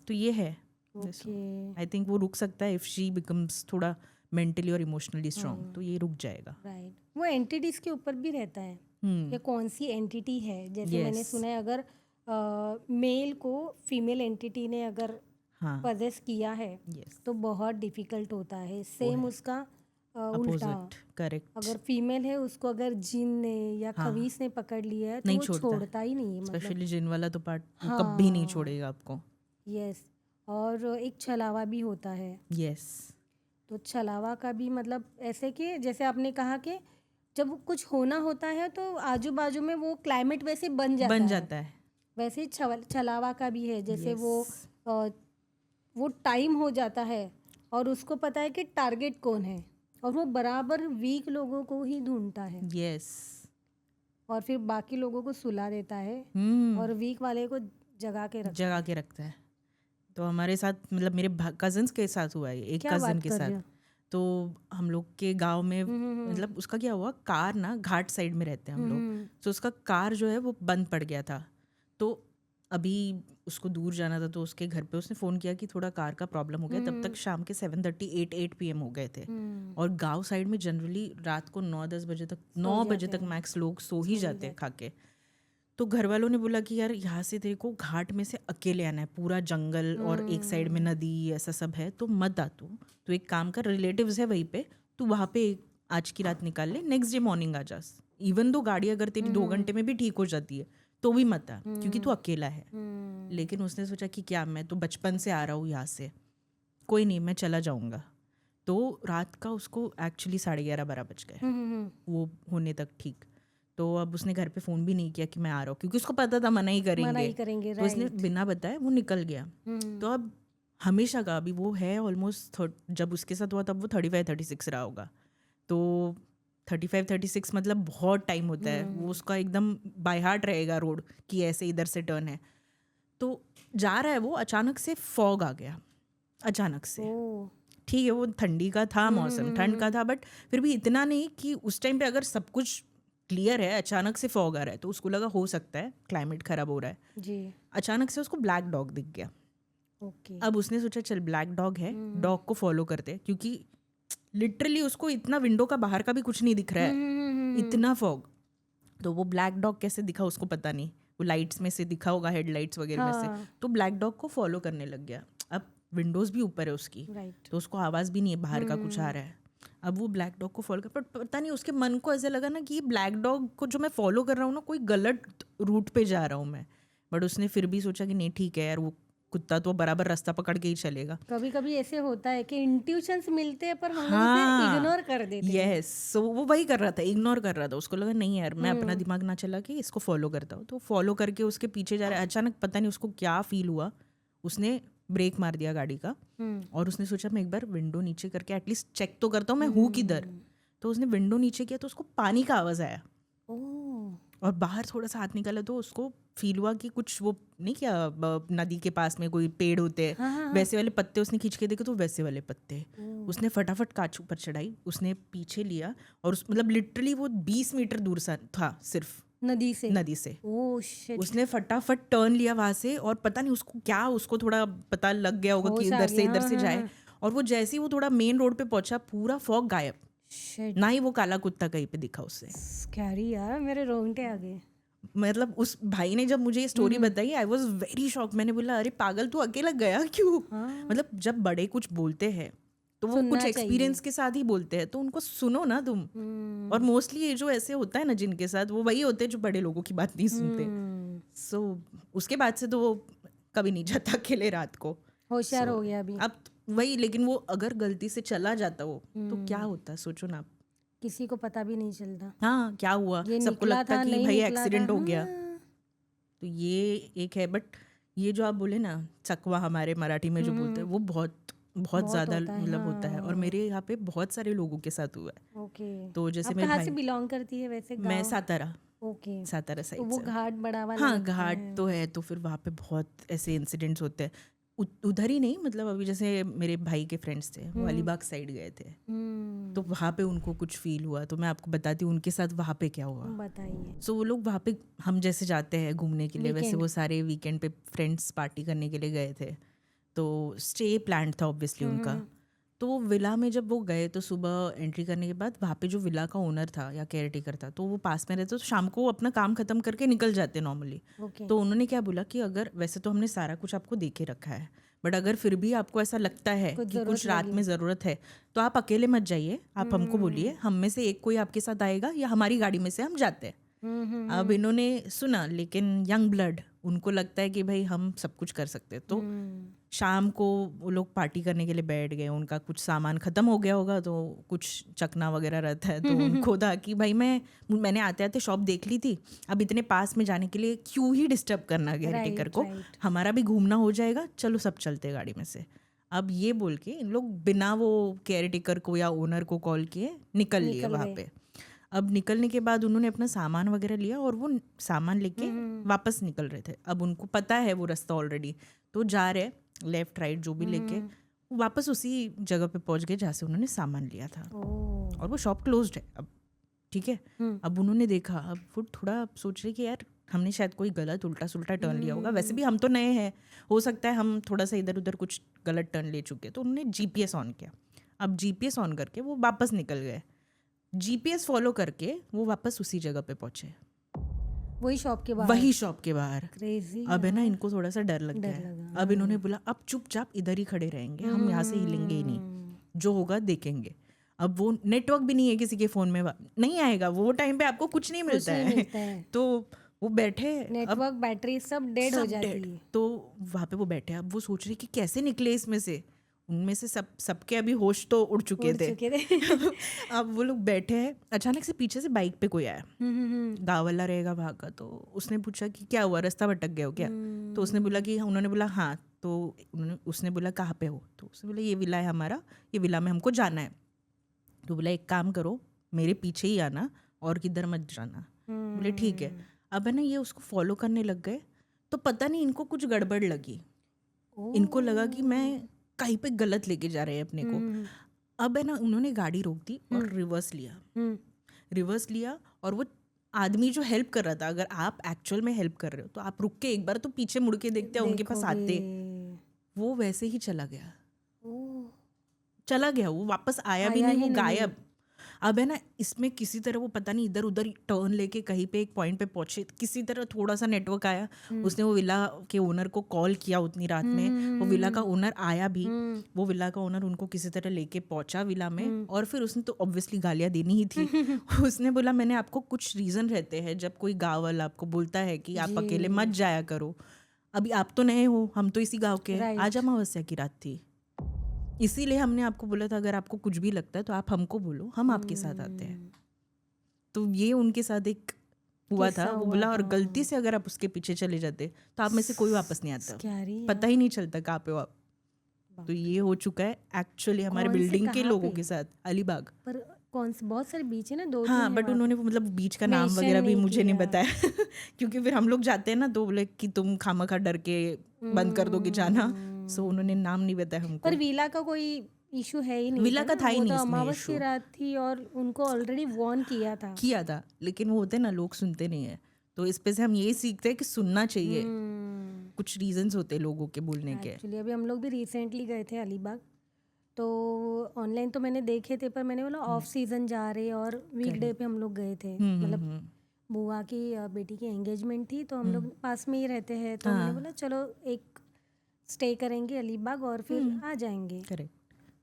तो ये है, आई थिंक वो रुक सकता है इफ शी बिकम्स थोड़ा मेंटली और इमोशनली स्ट्रांग, तो ये रुक जाएगा। राइट। वो एंटिटीज के ऊपर भी रहता है कि कौन सी एंटिटी है। जैसे मैंने सुना है अगर मेल को फीमेल एंटिटी ने अगर पजेस किया है तो बहुत डिफिकल्ट होता है। सेम उसका उल्टा, करेक्ट, अगर फीमेल है उसको अगर जिन ने या खबीस ने पकड़ लिया है तो वो छोड़ता ही नहीं है। स्पेशली जिन वाला तो पार्ट कभी नहीं छोड़ेगा आपको। यस। और एक छलावा भी होता है। यस। तो छलावा का भी मतलब ऐसे कि जैसे आपने कहा कि जब कुछ होना होता है तो आजू बाजू में वो क्लाइमेट वैसे बन जाता है। वैसे ही छलावा का भी है, जैसे वो टाइम हो जाता है और उसको पता है कि टारगेट कौन है, और वो बराबर वीक लोगों को ही ढूंढता है। यस। और फिर बाकी लोगों को सुला देता है और वीक वाले को जगा के रखता है। तो हमारे साथ मतलब मेरे कजन्स के साथ हुआ है, एक कजन के साथ। तो हम लोग के गांव में मतलब उसका क्या हुआ, कार ना घाट साइड में रहते हैं हम लोग, तो उसका कार जो है वो बंद पड़ गया था। तो अभी उसको दूर जाना था, तो उसके घर पे उसने फ़ोन किया कि थोड़ा कार का प्रॉब्लम हो गया। तब तक शाम के 7:30 8 PM हो गए थे। और गांव साइड में जनरली रात को 9 बजे तक मैक्स लोग सो ही जाते हैं खा के। तो घर वालों ने बोला कि यार यहाँ से तेरे को घाट में से अकेले आना है, पूरा जंगल और एक साइड में नदी, ऐसा सब है, तो मत आ तू एक काम कर, रिलेटिव्स है वहीं पे, तू वहाँ पे आज की रात निकाल ले, नेक्स्ट डे मॉर्निंग आ जा। इवन दो गाड़ी अगर तेरी 2 घंटे में भी ठीक हो जाती है तो भी मत आ, क्योंकि तू अकेला है। लेकिन उसने सोचा कि क्या, मैं तो बचपन से आ रहा हूँ यहाँ से, कोई नहीं मैं चला जाऊँगा। तो रात का उसको एक्चुअली 11:30-12 बज गए वो होने तक ठीक। तो अब उसने घर पे फ़ोन भी नहीं किया कि मैं आ रहा हूँ, क्योंकि उसको पता था मना ही करेंगे। तो उसने बिना बताए वो निकल गया। तो अब हमेशा का अभी वो है ऑलमोस्ट, जब उसके साथ हुआ तब वो 35-36 रहा होगा। तो 35-36 मतलब बहुत टाइम होता है। वो उसका एकदम बाय हार्ट रहेगा रोड कि ऐसे इधर से टर्न है। तो जा रहा है वो, अचानक से फॉग आ गया, अचानक से। ठीक है वो ठंडी का था मौसम, ठंड का था, बट फिर भी इतना नहीं कि उस टाइम पे अगर सब कुछ क्लियर है अचानक से फॉग आ रहा है तो उसको लगा हो सकता है क्लाइमेट खराब हो रहा है जी। अचानक से उसको ब्लैक डॉग दिख गया। अब उसने सोचा चल ब्लैक डॉग है, डॉग को फॉलो करते, क्योंकि लिटरली उसको इतना विंडो का बाहर का भी कुछ नहीं दिख रहा है, इतना फॉग। तो वो ब्लैक डॉग कैसे दिखा उसको पता नहीं, वो लाइट्स में से दिखा होगा, हेडलाइट्स वगैरह में से। तो ब्लैक डॉग को फॉलो करने लग गया। अब विंडोज भी ऊपर है उसकी, तो उसको आवाज़ भी नहीं है बाहर का कुछ आ रहा है। अब वो ब्लैक डॉग को फॉलो कर, पर पता नहीं उसके मन को ऐसा लगा ना कि ये ब्लैक डॉग को जो मैं फॉलो कर रहा हूँ ना, कोई गलत रूट पे जा रहा हूँ मैं। बट उसने फिर भी सोचा कि नहीं ठीक है यार, वो कुत्ता तो बराबर रास्ता पकड़ के ही चलेगा। कभी कभी ऐसे होता है कि इंट्यूशंस मिलते हैं पर हम लोग उसे इग्नोर कर देते हैं। यस, सो वो वही कर रहा था, इग्नोर कर रहा था। उसको लगा नहीं यार मैं अपना दिमाग ना चला के इसको फॉलो करता हूँ। तो फॉलो करके उसके पीछे जा रहा है। अचानक पता नहीं उसको क्या फील हुआ, उसने ब्रेक मार दिया गाड़ी का और उसने सोचा मैं एक बार विंडो नीचे करके एटलीस्ट चेक तो करता हूँ मैं हूँ किधर। तो उसने विंडो नीचे किया तो उसको पानी का आवाज़ आया और बाहर थोड़ा सा हाथ निकाला तो उसको फील हुआ कि कुछ वो नहीं, क्या नदी के पास में कोई पेड़ होते हैं वैसे वाले पत्ते उसने खींच के देखे, तो वैसे वाले पत्ते। उसने फटाफट कांच ऊपर चढ़ाई, उसने पीछे लिया और उस मतलब लिटरली वो 20 मीटर दूर था सिर्फ नदी से। उसने फटाफट टर्न लिया वहां से और पता नहीं उसको क्या, उसको थोड़ा पता लग गया होगा कि इधर से जाए। और वो जैसे ही वो थोड़ा मेन रोड पे पहुंचा पूरा फॉग गायब, ना ही वो काला कुत्ता कहीं पे दिखा उससे। स्कैरी यार, मेरे रोंगटे आ गए। मतलब उस भाई ने जब मुझे ये स्टोरी बताई आई वॉज वेरी शॉक। मैंने बोला अरे पागल तू अकेला गया क्यों? मतलब जब बड़े कुछ बोलते हैं तो वो कुछ एक्सपीरियंस के साथ ही बोलते हैं, तो उनको सुनो ना तुम। और मोस्टली ये जो ऐसे होता है ना जिनके साथ, वो वही होते हैं जो बड़े लोगों की बात नहीं सुनते। सो उसके बाद से तो वो कभी नहीं जाता अकेले रात को, होशियार हो गया अभी। अब वही, लेकिन वो अगर गलती से चला जाता वो तो क्या होता सोचो ना, किसी को पता भी नहीं चलता। हाँ क्या हुआ, सबको लगता कि भाई एक्सीडेंट हो गया। तो ये एक है। बट ये जो आप बोले ना चकवा, हमारे मराठी में जो बोलते हैं, वो बहुत ज़्यादा मतलब होता है। और मेरे यहाँ पे बहुत सारे लोगों के साथ हुआ है। तो जैसे मेरे भाई से बिलोंग करती है वैसे? मैं सातारा, सातारा साइड। तो वो घाट बड़ा वाला, हाँ घाट तो है, तो फिर वहाँ पे बहुत ऐसे इंसिडेंट्स होते हैं। उधर ही नहीं, मतलब अभी जैसे मेरे भाई के फ्रेंड्स थे वो अलीबाग साइड गए थे, तो वहाँ पे उनको कुछ फील हुआ। तो मैं आपको बताती हूँ उनके साथ वहाँ पे क्या हुआ, बताइए। सो वो लोग वहाँ पे, हम जैसे जाते हैं घूमने के लिए वैसे वो सारे वीकेंड पे फ्रेंड्स पार्टी करने के लिए गए थे। तो स्टे प्लान था ऑब्वियसली उनका। तो वो विला में जब वो गए तो सुबह एंट्री करने के बाद वहाँ पे जो विला का ओनर था या केयर टेकर था, तो वो पास में रहते, तो शाम को वो अपना काम खत्म करके निकल जाते नॉर्मली। तो उन्होंने क्या बोला कि अगर वैसे तो हमने सारा कुछ आपको दे के रखा है, बट अगर फिर भी आपको ऐसा लगता है कि कुछ रात में ज़रूरत है तो आप अकेले मत जाइए, आप हमको बोलिए, हम में से एक कोई आपके साथ आएगा या हमारी गाड़ी में से हम जाते हैं। अब इन्होंने सुना, लेकिन यंग ब्लड, उनको लगता है कि भाई हम सब कुछ कर सकते हैं। तो शाम को वो लोग पार्टी करने के लिए बैठ गए। उनका कुछ सामान ख़त्म हो गया होगा, तो कुछ चकना वगैरह रहता है, तो उनको था कि भाई मैंने आते आते शॉप देख ली थी, अब इतने पास में जाने के लिए क्यों ही डिस्टर्ब करना केयर टेकर को, हमारा भी घूमना हो जाएगा, चलो सब चलते गाड़ी में से। अब ये बोल के इन लोग बिना वो केयर टेकर को या ओनर को कॉल किए निकल लिए वहाँ पे। अब निकलने के बाद उन्होंने अपना सामान वगैरह लिया और वो सामान लेके वापस निकल रहे थे। अब उनको पता है वो रास्ता ऑलरेडी, तो जा रहे लेफ्ट राइट जो भी लेके वापस उसी जगह पे पहुंच गए जहाँ से उन्होंने सामान लिया था। और वो शॉप क्लोज्ड है अब, ठीक है। अब उन्होंने देखा, अब वो थोड़ा सोच रहे कि यार हमने शायद कोई गलत उल्टा सुल्टा टर्न लिया होगा, वैसे भी हम तो नए हैं, हो सकता है हम थोड़ा सा इधर उधर कुछ गलत टर्न ले चुके। तो उन्होंने जीपीएस ऑन किया। अब जीपीएस ऑन करके वो वापस निकल गए। जीपीएस फॉलो करके वो वापस उसी जगह पे पहुंचे, वही शॉप के बाहर। क्रेजी। अब है ना, इनको थोड़ा सा डर लग गया। अब इन्होंने बोला अब चुपचाप इधर ही खड़े रहेंगे, हम यहाँ से हिलेंगे ही नहीं, जो होगा देखेंगे। अब वो नेटवर्क भी नहीं है किसी के फ़ोन में, नहीं आएगा वो टाइम पे, आपको कुछ नहीं मिलता नहीं है। मिलता है, तो वो बैठे, अब नेटवर्क बैटरी सब डेड हो सब जाती डेड। है। तो वहाँ पे वो बैठे, अब वो सोच रहे कि कैसे निकले इसमें से। उनमें से सबके अभी होश तो उड़ चुके उड़ थे। चुके थे। अब वो लोग बैठे हैं, अचानक से पीछे से बाइक पे कोई आया, गाँव वाला रहेगा वहाँ का। तो उसने पूछा कि क्या हुआ, रास्ता भटक गए हो क्या? तो उसने बोला कि, उन्होंने बोला हाँ। तो उसने बोला कहाँ पे हो? तो उसने बोला ये विला है हमारा, ये विला में हमको जाना है। तो बोला एक काम करो, मेरे पीछे ही आना और किधर मत जाना। बोले ठीक है। अब है ना, ये उसको फॉलो करने लग गए। तो पता नहीं इनको कुछ गड़बड़ लगी, इनको लगा कि मैं कहीं पे गलत लेके जा रहे हैं अपने को। अब है ना, उन्होंने गाड़ी रोक दी और रिवर्स लिया। और वो आदमी जो हेल्प कर रहा था, अगर आप एक्चुअल में हेल्प कर रहे हो तो आप रुक के एक बार तो पीछे मुड़ के देखते हैं उनके पास आते। वो वैसे ही चला गया, वो वापस आया भी नहीं, वो गायब। अब है ना, इसमें किसी तरह वो पता नहीं इधर उधर टर्न लेके कहीं पे एक पॉइंट पे पहुंचे, किसी तरह थोड़ा सा नेटवर्क आया। उसने वो विला के ओनर को कॉल किया उतनी रात में, वो विला का ओनर आया भी। वो विला का ओनर उनको किसी तरह लेके पहुंचा विला में। और फिर उसने तो ऑब्वियसली गालियां देनी ही थी। उसने बोला मैंने आपको कुछ रीजन रहते हैं, जब कोई गाँव वाला आपको बोलता है कि आप अकेले मत जाया करो, अभी आप तो नए हो, हम तो इसी गाँव के हैं, आज अमावस्या की रात थी, इसीलिए हमने आपको बोला था अगर आपको कुछ भी लगता है तो आप हमको बोलो, हम आपके साथ आते हैं। तो ये उनके साथ एक हुआ था। वो बोला और गलती से अगर आप उसके पीछे चले जाते तो आप में से कोई वापस नहीं आता, पता ही नहीं चलता कहाँ पे हो आप। तो ये हो चुका है एक्चुअली हमारे बिल्डिंग के लोगों के साथ, अलीबाग। पर कौन से बहुत सारे बीच है ना, 2-3 हाँ, बट उन्होंने मतलब बीच का नाम वगैरह भी मुझे नहीं बताया। क्योंकि फिर हम लोग जाते हैं ना तो बोले कि तुम खामखा डर के बंद कर दोगे जाना। सो उन्होंने नाम नहीं बताया हमको। पर विला का कोई इशू है ही नहीं, विला का था ही नहीं, अमावस्या की रात थी और उनको ऑलरेडी वार्न किया था। लेकिन वो होते ना, लोग सुनते नहीं है। तो इस पे से हम यही सीखते हैं कि सुनना चाहिए। कुछ रीजंस होते हैं लोगों के बोलने के। एक्चुअली अभी हम लोग भी रिसेंटली गए थे अलीबाग, तो ऑनलाइन तो मैंने देखे थे, पर मैंने बोला ऑफ सीजन जा रहे और वीकडे पे हम लोग गए थे। मतलब बुआ की बेटी की एंगेजमेंट थी, तो हम लोग पास में ही रहते हैं, तो मैंने बोला चलो एक स्टे करेंगे अलीबाग और फिर आ जाएंगे।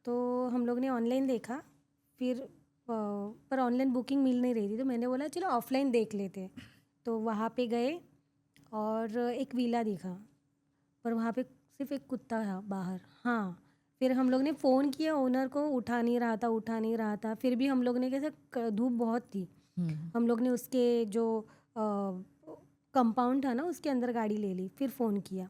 तो हम लोग ने ऑनलाइन देखा, फिर पर ऑनलाइन बुकिंग मिल नहीं रही थी, तो मैंने बोला चलो ऑफलाइन देख लेते। तो वहाँ पे गए और एक विला दिखा, पर वहाँ पे सिर्फ एक कुत्ता था बाहर। हाँ, फिर हम लोग ने फ़ोन किया ओनर को, उठा नहीं रहा था। फिर भी हम लोग ने, कैसे धूप बहुत थी, हम लोग ने उसके जो कंपाउंड था ना उसके अंदर गाड़ी ले ली, फिर फ़ोन किया,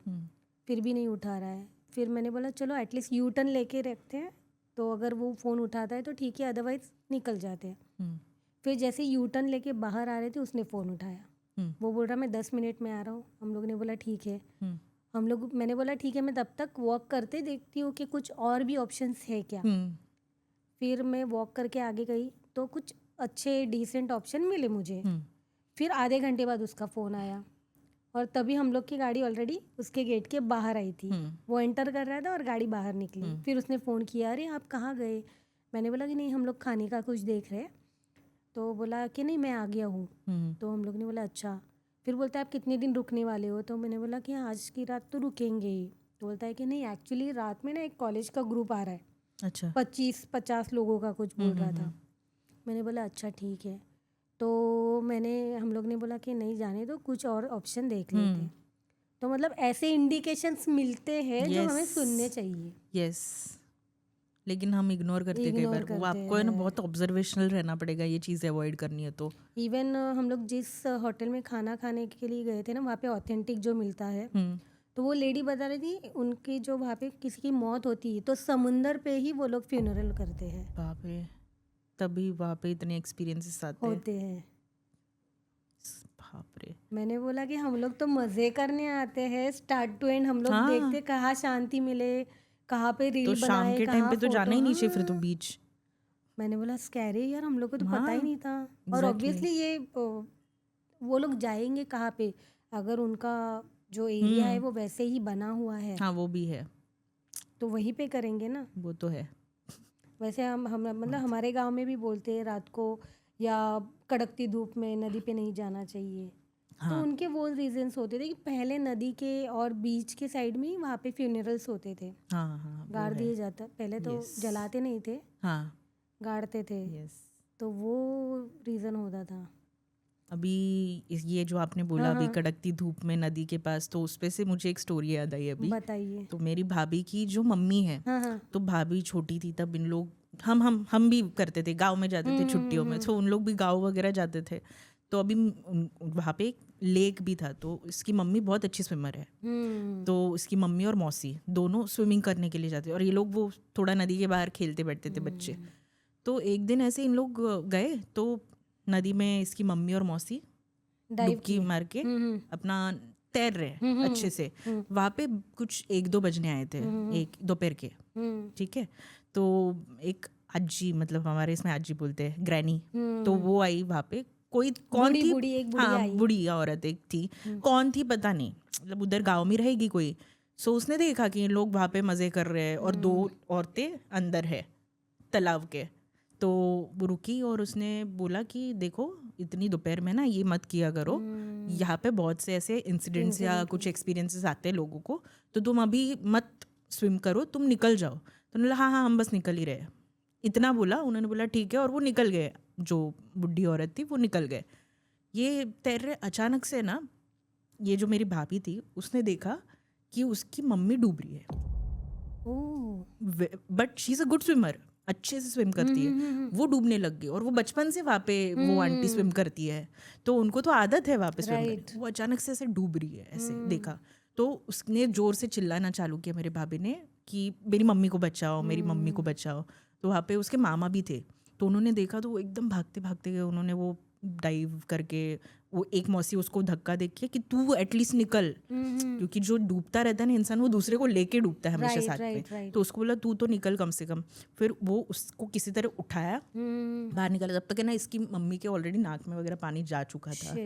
फिर भी नहीं उठा रहा है। फिर मैंने बोला चलो एटलीस्ट यू टर्न लेके रखते हैं, तो अगर वो फ़ोन उठाता है तो ठीक है, अदरवाइज़ निकल जाते हैं। फिर जैसे यू टर्न लेके बाहर आ रहे थे उसने फ़ोन उठाया, वो बोल रहा मैं 10 मिनट में आ रहा हूँ। हम लोग ने बोला ठीक है। मैंने बोला ठीक है, मैं तब तक वॉक करते देखती हूँ कि कुछ और भी ऑप्शंस है क्या। फिर मैं वॉक करके आगे गई तो कुछ अच्छे डिसेंट ऑप्शन मिले मुझे। फिर आधे घंटे बाद उसका फ़ोन आया और तभी हम लोग की गाड़ी ऑलरेडी उसके गेट के बाहर आई थी। वो एंटर कर रहा था और गाड़ी बाहर निकली। फिर उसने फ़ोन किया, अरे आप कहाँ गए? मैंने बोला कि नहीं हम लोग खाने का कुछ देख रहे हैं। तो बोला कि नहीं मैं आ गया हूँ। तो हम लोग ने बोला अच्छा। फिर बोलता है आप कितने दिन रुकने वाले हो? तो मैंने बोला कि आज की रात तो रुकेंगे ही। तो बोलता है कि नहीं एक्चुअली रात में ना एक कॉलेज का ग्रुप आ रहा है, अच्छा 25-50 लोगों का कुछ बोल रहा था। मैंने बोला अच्छा ठीक है। तो हम लोग ने बोला कि नहीं जाने दो, कुछ और ऑप्शन देख लेते हैं। तो मतलब ऐसे इंडिकेशंस मिलते हैं जो हमें सुनने चाहिए। यस, लेकिन हम इग्नोर करते कई बार। वो आपको है ना बहुत ऑब्जर्वेशनल रहना पड़ेगा, ये चीज़ अवॉइड करनी है तो। इवन हम लोग जिस होटल में खाना खाने के लिए गए थे ना, वहाँ पे ऑथेंटिक जो मिलता है, तो वो लेडी बता रही थी उनकी जो वहाँ पे किसी की मौत होती है तो समुंदर पे ही वो लोग फ्यूनरल करते हैं। बाप रे, तभी वहाँ पे इतने एक्सपीरियंसेस होते हैं। बाप रे, मैंने बोला कि हम लोग तो मजे करने आते हैं, स्टार्ट टू एंड हम लोग देखते कहाँ शांति मिले, कहाँ पे रील बनाए, शाम के टाइम पे तो जाना ही नहीं चाहिए फिर तो बीच। मैंने बोला स्कैरी यार, हम लोग को तो पता ही नहीं था। और ऑब्वियसली ये वो लोग जाएंगे कहाँ पे, अगर उनका जो एरिया है वो वैसे ही बना हुआ है। हाँ वो भी है, तो वहीं पे करेंगे ना। वो तो है। वैसे हम मतलब हमारे गांव में भी बोलते हैं रात को या कड़कती धूप में नदी पे नहीं जाना चाहिए। हाँ। तो उनके वो रीजंस होते थे कि पहले नदी के और बीच के साइड में वहाँ पे फ्यूनरल्स होते थे। हाँ, गाड़ दिए जाता, पहले तो जलाते नहीं थे। हाँ, गाड़ते थे, यस। तो वो रीज़न होता था। अभी ये जो आपने बोला हाँ, अभी हाँ। कड़कती धूप में नदी के पास, तो उस पे से मुझे एक स्टोरी याद आई अभी। बताइए। तो मेरी भाभी की जो मम्मी है, हाँ, हाँ। तो भाभी छोटी थी तब, इन लोग हम भी करते थे, गांव में जाते थे छुट्टियों में, तो उन लोग भी गांव वगैरह जाते थे। तो अभी वहाँ पे एक लेक भी था, तो इसकी मम्मी बहुत अच्छी स्विमर है, तो इसकी मम्मी और मौसी दोनों स्विमिंग करने के लिए जाते, और ये लोग वो थोड़ा नदी के बाहर खेलते बैठते थे बच्चे। तो एक दिन ऐसे इन लोग गए, तो नदी में इसकी मम्मी और मौसी डाइव डुबकी मार के अपना तैर रहे अच्छे से। वहाँ पे कुछ 1-2 बजने आए थे, एक दोपहर के, ठीक है। तो एक आजी, मतलब हमारे इसमें आजी बोलते हैं, ग्रैनी, तो वो आई वहाँ पे। कोई कौन थी, बूढ़ी एक बुढ़िया हाँ आई। बूढ़ी औरत एक थी, कौन थी पता नहीं, मतलब उधर गांव में रहेगी कोई। सो उसने देखा कि ये लोग वहाँ पे मज़े कर रहे हैं और 2 औरतें अंदर है तालाब के। तो वो रुकी और उसने बोला कि देखो इतनी दोपहर में ना ये मत किया करो, यहाँ पे बहुत से ऐसे इंसिडेंट्स या कुछ एक्सपीरियंसेस आते हैं लोगों को, तो तुम अभी मत स्विम करो, तुम निकल जाओ। तो उन्होंने बोला हाँ हाँ हम बस निकल ही रहे, इतना बोला। उन्होंने बोला ठीक है, और वो निकल गए, जो बुढ़ी औरत थी वो निकल गए। ये तैर रहे, अचानक से ना ये जो मेरी भाभी थी उसने देखा कि उसकी मम्मी डूब रही है, but she is a good swimmer, अच्छे से स्विम करती है। वो डूबने लग गई, और वो बचपन से वहाँ पे वो आंटी स्विम करती है, तो उनको तो आदत है वहाँ पे स्विम करने। वो अचानक से ऐसे डूब रही है, ऐसे देखा, तो उसने जोर से चिल्लाना चालू किया मेरे भाभी ने कि मेरी मम्मी को बचाओ, मेरी मम्मी को बचाओ। तो वहाँ पे उसके मामा भी थे, तो उन्होंने देखा, तो वो एकदम भागते भागते गए, उन्होंने वो डाइव करके, वो एक मौसी उसको धक्का दे के कि तू एटलीस्ट निकल, क्योंकि जो डूबता रहता है ना इंसान, वो दूसरे को लेके डूबता है हमेशा साथ में। तो उसको बोला तू तो निकल कम से कम। फिर वो उसको किसी तरह उठाया, बाहर निकाला। तब तक है ना इसकी मम्मी के ऑलरेडी नाक में वगैरह पानी जा चुका था,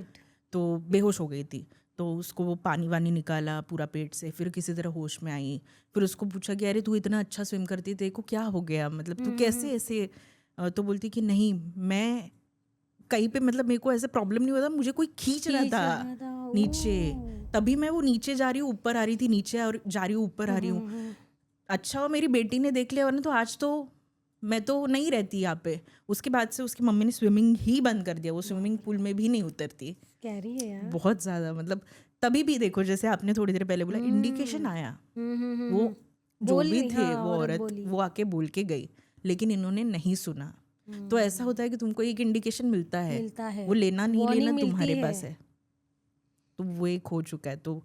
तो बेहोश हो गई थी। तो उसको वो पानी वानी निकाला पूरा पेट से, फिर किसी तरह होश में आई। फिर उसको पूछा कि अरे तू इतना अच्छा स्विम करती, तेरे को क्या हो गया, मतलब तू कैसे ऐसे। तो बोलती कि नहीं, मैं कहीं पे, मतलब मेरे को ऐसे प्रॉब्लम नहीं होता, मुझे कोई खींच रहा था नीचे, तभी मैं वो नीचे जा रही हूँ, ऊपर आ रही थी, नीचे और जा रही हूँ, ऊपर आ रही हूँ। अच्छा, मेरी बेटी ने देख लिया, वरना तो आज तो मैं तो नहीं रहती यहाँ पे। उसके बाद से उसकी मम्मी ने स्विमिंग ही बंद कर दिया, वो स्विमिंग पूल में भी नहीं उतरती। स्कैरी है यार, बहुत ज़्यादा। मतलब तभी भी देखो, जैसे आपने थोड़ी देर पहले बोला, इंडिकेशन आया, वो जो भी थे वो औरत वो आके बोल के गई, लेकिन इन्होंने नहीं सुना। तो ऐसा होता है कि तुमको एक इंडिकेशन मिलता है, वो लेना नहीं लेना तुम्हारे पास है, तो वो एक हो चुका है। तो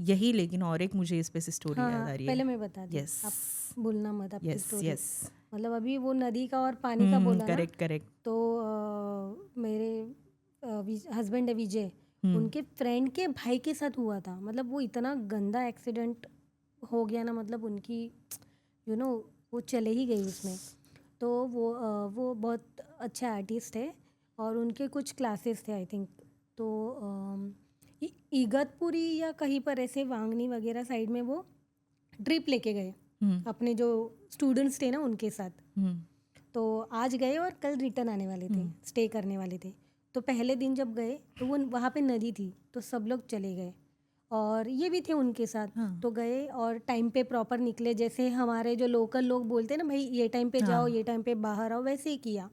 यही, लेकिन और एक मुझे इस पे से स्टोरी याद आ रही है। पहले मैं बता दी, यस, आप बोलना मत आपकी स्टोरी। यस, मतलब अभी वो नदी का और पानी का बोला ना, करेक्ट। तो मेरे हस्बैंड है विजय, उनके फ्रेंड के भाई के साथ हुआ था। मतलब वो इतना गंदा एक्सीडेंट हो गया ना, मतलब उनकी वो चले ही गई उसमें। तो वो बहुत अच्छे आर्टिस्ट है, और उनके कुछ क्लासेस थे आई थिंक। तो इगतपुरी या कहीं पर ऐसे वांगनी वगैरह साइड में वो ट्रिप लेके गए अपने जो स्टूडेंट्स थे ना उनके साथ। तो आज गए और कल रिटर्न आने वाले थे, स्टे करने वाले थे। तो पहले दिन जब गए तो वो वहाँ पे नदी थी, तो सब लोग चले गए, और ये भी थे उनके साथ। तो गए और टाइम पे प्रॉपर निकले, जैसे हमारे जो लोकल लोग बोलते हैं ना, भाई ये टाइम पे जाओ, ये टाइम पे बाहर आओ, वैसे ही किया।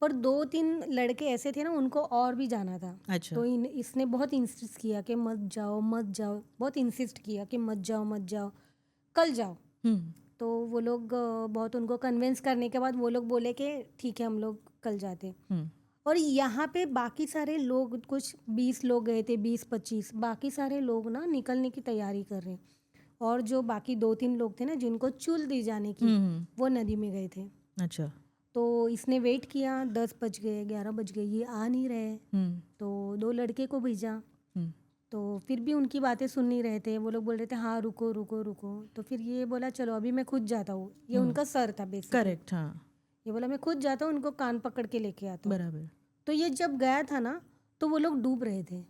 पर 2-3 लड़के ऐसे थे ना, उनको और भी जाना था। अच्छा। तो इसने बहुत इंसिस्ट किया कि मत जाओ, बहुत इंसिस्ट किया कि मत जाओ, कल जाओ। तो वो लोग बहुत उनको कन्विंस करने के बाद वो लोग बोले कि ठीक है हम लोग कल जाते। और यहाँ पे बाकी सारे लोग, कुछ 20 लोग गए थे, 20-25, बाकी सारे लोग ना निकलने की तैयारी कर रहे हैं, और जो बाकी 2-3 लोग थे ना जिनको चुल दी जाने की, वो नदी में गए थे। अच्छा। तो इसने वेट किया, 10 बज गए, 11 बज गए, ये आ नहीं रहे। तो 2 लड़के को भेजा, तो फिर भी उनकी बातें सुन नहीं रहे थे। वो लोग बोल रहे थे हाँ रुको। तो फिर ये बोला चलो अभी मैं खुद जाता हूँ। ये उनका सर था बेसिकली। करेक्ट, हाँ। ये बोला मैं खुद जाता हूँ, उनको कान पकड़ के लेके आता हूँ। बराबर। तो ये जब गया था ना, तो वो लोग डूब रहे थे।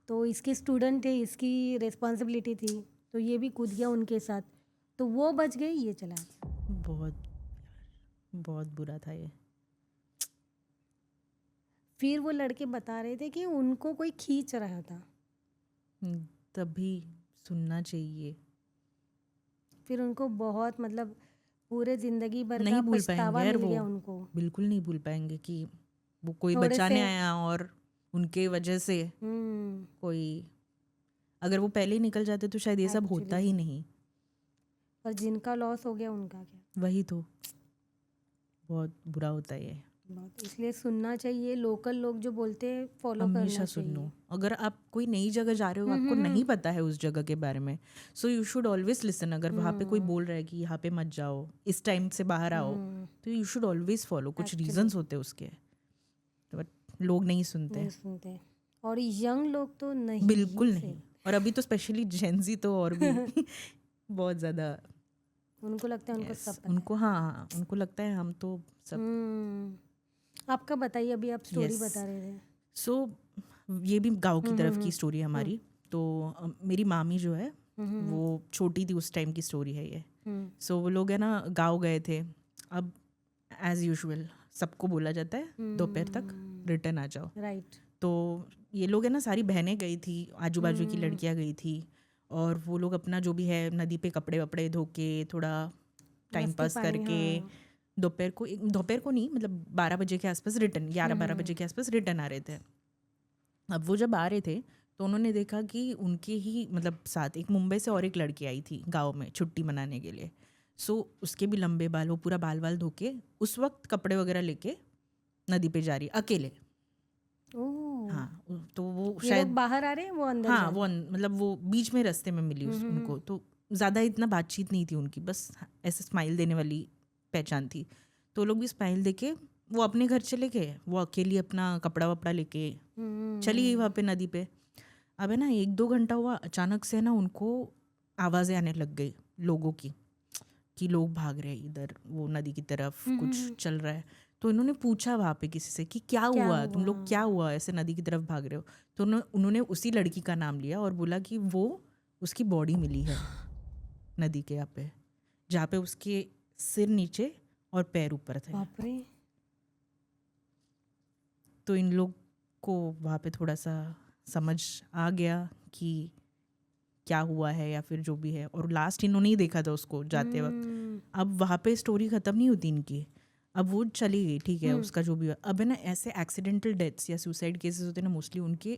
तो इसके स्टूडेंट थे, इसकी रिस्पॉन्सिबिलिटी थी, तो ये भी कूद गया उनके साथ। तो वो बच गए, ये चला गया। बहुत बुरा था ये। फिर वो लड़के बता रहे थे कि उनको कोई खींच रहा था। तभी सुनना चाहिए। फिर उनको बहुत, मतलब पूरे जिंदगी भर नहीं का भूल पछतावा पाएंगे यार मिल गया वो, उनको। बिल्कुल नहीं भूल पाएंगे कि वो कोई थोड़े बचाने से आया और उनके वजह से कोई, अगर वो पहले ही निकल जाते तो शायद ये सब होता एक्चुअली, ही नहीं। पर जिनका लॉस हो गया उनका क्या। वही तो, बहुत बुरा होता है ये। बहुत, इसलिए सुनना चाहिए, लोकल लोग जो बोलते हैं फॉलो करना हमेशा सुन लो। चाहिए। अगर आप कोई नई जगह जा रहे हो, आपको नहीं पता है उस जगह के बारे में, so you should always listen. अगर वहाँ पे कोई बोल रहा है कि यहाँ पे मत जाओ, इस टाइम से बाहर आओ, तो यू शुड ऑलवेज फॉलो। कुछ एक्चुअली रीजंस होते हैं उसके, बट लोग नहीं सुनते। नहीं सुनते, और यंग लोग तो नहीं बिल्कुल ही नहीं। सही। और अभी तो स्पेशली जेंजी तो और भी बहुत ज़्यादा। उनको लगता है उनको yes, सब पता उनको, हाँ उनको लगता है हम तो है। सब। आपका बताइए, अभी आप स्टोरी Yes. बता रहे थे। सो ये भी गांव की तरफ की स्टोरी है हमारी। तो मेरी मामी जो है वो छोटी थी उस टाइम की स्टोरी है ये। सो वो लोग है ना गांव गए थे। अब एज यूजुअल सबको बोला जाता है दोपहर तक रिटर्न आ जाओ। राइट। तो ये लोग है ना, सारी बहनें गई थी, आजू बाजू की लड़कियां गई थी, और वो लोग अपना जो भी है नदी पे कपड़े वपड़े धो के थोड़ा टाइम मस्ती पास पानी, करके हाँ। दोपहर को नहीं, मतलब 12 बजे के आसपास रिटर्न, 11-12 बजे के आसपास रिटर्न आ रहे थे। अब वो जब आ रहे थे तो उन्होंने देखा कि उनके ही मतलब साथ एक मुंबई से और एक लड़की आई थी गांव में छुट्टी मनाने के लिए। सो उसके भी लंबे बाल, वो पूरा बाल वाल धो के उस वक्त कपड़े वगैरह लेके नदी पे जा रही अकेले। ओह, हाँ, तो वो ये शायद लोग बाहर आ रहे हैं, वो अंदर हाँ जा वो रहे हैं। मतलब वो बीच में रास्ते में मिली उनको। तो ज़्यादा इतना बातचीत नहीं थी उनकी, बस ऐसे स्माइल देने वाली पहचान थी। तो लोग भी स्माइल देके वो अपने घर चले गए, वो अकेली अपना कपड़ा वपड़ा लेके चली गई वहाँ पे नदी पे। अब है ना 1-2 घंटा हुआ, अचानक से ना उनको आवाज़ें आने लग गई लोगों की, कि लोग भाग रहे हैं इधर वो नदी की तरफ, कुछ चल रहा है। तो इन्होंने पूछा वहाँ पे किसी से कि क्या हुआ, तुम लोग क्या हुआ ऐसे नदी की तरफ भाग रहे हो। तो उन्होंने उसी लड़की का नाम लिया और बोला कि वो उसकी बॉडी मिली है नदी के यहाँ पे, जहाँ पे उसके सिर नीचे और पैर ऊपर थे। बाप रे। तो इन लोग को वहाँ पे थोड़ा सा समझ आ गया कि क्या हुआ है या फिर जो भी है, और लास्ट इन्होंने ही देखा था उसको जाते वक्त। अब वहाँ पे स्टोरी ख़त्म नहीं होती इनकी, अब वो चली गई, ठीक है, उसका जो भी हुआ। अब है ना ऐसे एक्सीडेंटल डेथ्स या सुसाइड केसेस होते हैं ना, मोस्टली उनके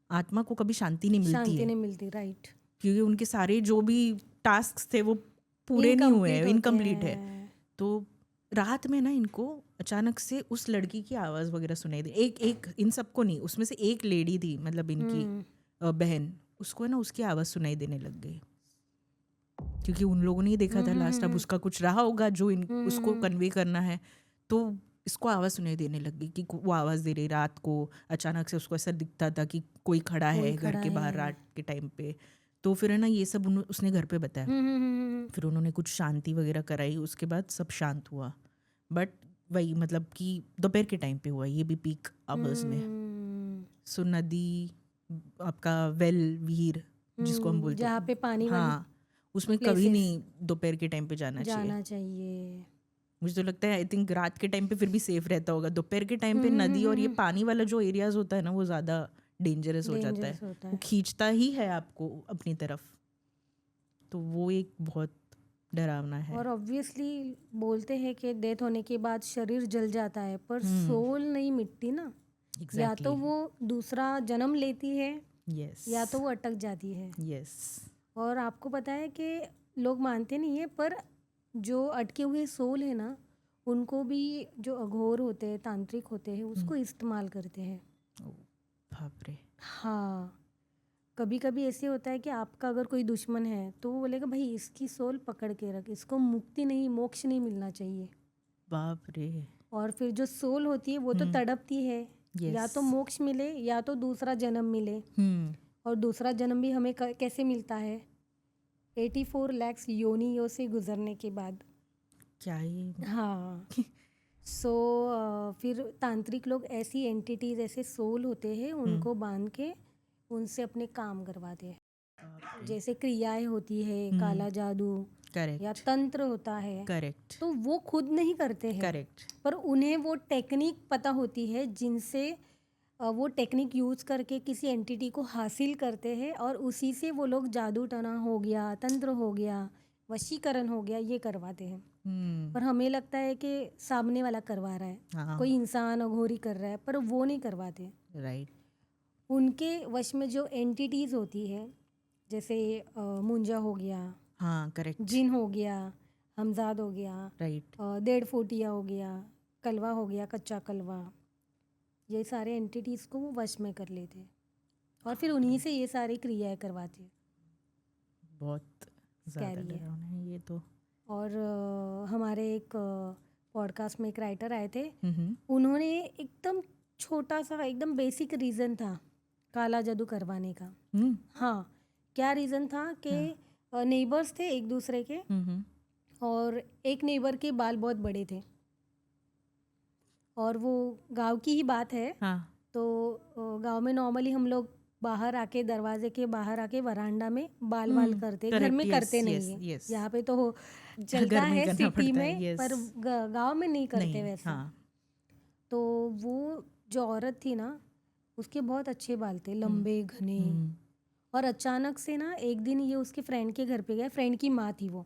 आत्मा को कभी शांति नहीं मिलती शांति है, नहीं मिलती, राइट। क्योंकि उनके सारे जो भी टास्क थे वो पूरे नहीं हुए हैं, इनकम्प्लीट है। तो रात में ना इनको अचानक से उस लड़की की आवाज़ वगैरह सुनाई दी। एक इन सबको नहीं, उसमें से एक लेडी थी, मतलब इनकी बहन, उसको है ना उसकी आवाज़ सुनाई देने लग गई, क्योंकि उन लोगों ने ही देखा था लास्ट। अब उसका कुछ रहा होगा जो उसको कन्वे करना है, तो इसको आवाज़ सुनाई देने लग गई कि वो आवाज़ दे रही रात को। अचानक से उसको ऐसा दिखता था कि कोई खड़ा है घर के बाहर रात के टाइम पे। तो फिर है ना ये सब उसने घर पे बताया। फिर उन्होंने कुछ शांति वगैरह कराई, उसके बाद सब शांत हुआ। बट वही मतलब कि दोपहर के टाइम पे हुआ, ये भी पीक आवर्स में। सो नदी आपका वेल वीर जिसको हम बोलते हैं, जहाँ पे पानी हाँ, उसमें कभी नहीं दोपहर के टाइम पे जाना चाहिए। मुझे तो लगता है आई थिंक रात के टाइम पे फिर भी सेफ रहता होगा, दोपहर के टाइम पे नदी और ये पानी वाला जो एरियाज होता है ना वो ज़्यादा डेंजरस हो जाता है। वो खींचता ही है आपको अपनी तरफ, तो वो एक बहुत डरावना है। और ऑब्वियसली बोलते हैं कि डेथ होने के बाद शरीर जल जाता है, पर सोल नहीं मिटती ना। Exactly. या तो वो दूसरा जन्म लेती है, yes. या तो वो अटक जाती है। yes. और आपको पता है कि लोग मानते नहीं है, पर जो अटके हुए सोल है ना, उनको भी जो अघोर होते हैं, तांत्रिक होते हैं, उसको इस्तेमाल करते हैं। बाप रे। हाँ, कभी कभी ऐसे होता है कि आपका अगर कोई दुश्मन है तो वो बोलेगा भाई इसकी सोल पकड़ के रख, इसको मुक्ति नहीं, मोक्ष नहीं मिलना चाहिए। बाप रे। और फिर जो सोल होती है वो तो तड़पती है, या तो मोक्ष मिले या तो दूसरा जन्म मिले। और दूसरा जन्म भी हमें कैसे मिलता है? 84 लाख योनियों से गुजरने के बाद। क्या ही। हाँ। सो फिर तांत्रिक लोग ऐसी एंटिटीज, ऐसे सोल होते हैं, उनको बांध के उनसे अपने काम करवाते हैं। जैसे क्रियाएं होती है, काला जादू या तंत्र होता है, करेक्ट, तो वो खुद नहीं करते हैं, करेक्ट, पर उन्हें वो टेक्निक पता होती है जिनसे वो टेक्निक यूज करके किसी एंटिटी को हासिल करते हैं, और उसी से वो लोग जादू टना हो गया, तंत्र हो गया, वशीकरण हो गया, ये करवाते हैं। पर हमें लगता है कि सामने वाला करवा रहा है, हाँ कोई इंसान अघोरी कर रहा है, पर वो नहीं करवाते। राइट उनके वश में जो एंटिटीज होती है, जैसे मुंजा हो गया, हाँ करेक्ट जिन हो गया, हमजाद हो गया, राइट 1.5 हो गया, कलवा हो गया, कच्चा कलवा, ये सारे एंटिटीज को वो वश में कर लेते हैं और फिर उन्हीं से ये सारी क्रियाएं करवाते हैं। बहुत ज़्यादा Scary है। डरावना है ये तो। और हमारे एक पॉडकास्ट में एक राइटर आए थे, हम्म उन्होंने एकदम छोटा सा एकदम बेसिक रीज़न था काला जादू करवाने का। हम्म हाँ, क्या रीज़न था कि नेबर्स थे एक दूसरे के, हम्म और एक नेबर के बाल बहुत बड़े थे और वो गांव की ही बात है। हाँ तो गांव में नॉर्मली हम लोग बाहर आके, दरवाजे के बाहर आके वरांडा में बाल वाल करते, घर में correct, करते yes, नहीं yes, है। yes. यहाँ पे तो चलता घर में है करना सिटी पड़ता है, में, yes. पर गांव में नहीं करते नहीं वैसे। हाँ तो वो जो औरत थी ना, उसके बहुत अच्छे बाल थे, लंबे घने। और अचानक से ना एक दिन ये उसके फ्रेंड के घर पे गया, फ्रेंड की माँ थी वो,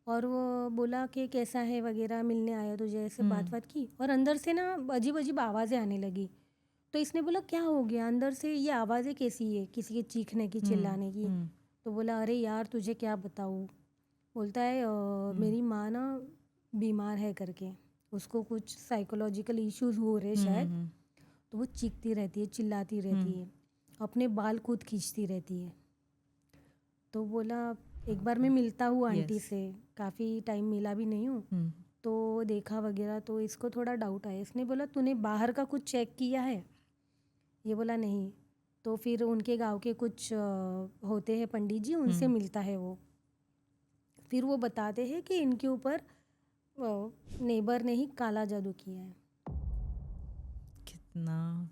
और वो बोला कि कैसा है वगैरह, मिलने आया तुझे, ऐसे बात की। और अंदर से ना अजीब अजीब आवाज़ें आने लगी। तो इसने बोला क्या हो गया, अंदर से ये आवाज़ें कैसी है, किसी के चीखने की, चिल्लाने की। तो बोला अरे यार तुझे क्या बताऊँ। बोलता है मेरी माँ ना बीमार है करके, उसको कुछ साइकोलॉजिकल इश्यूज हो रहे शायद, तो वो चीखती रहती है, चिल्लाती रहती है, अपने बाल खुद खींचती रहती है। तो बोला एक बार मैं मिलता हूँ आंटी Yes. से, काफ़ी टाइम मिला भी नहीं हूँ, तो देखा वगैरह, तो इसको थोड़ा डाउट आया। इसने बोला तूने बाहर का कुछ चेक किया है? ये बोला नहीं। तो फिर उनके गांव के कुछ होते हैं पंडित जी, उनसे मिलता है वो। फिर वो बताते हैं कि इनके ऊपर नेबर ने ही काला जादू किया है। कितना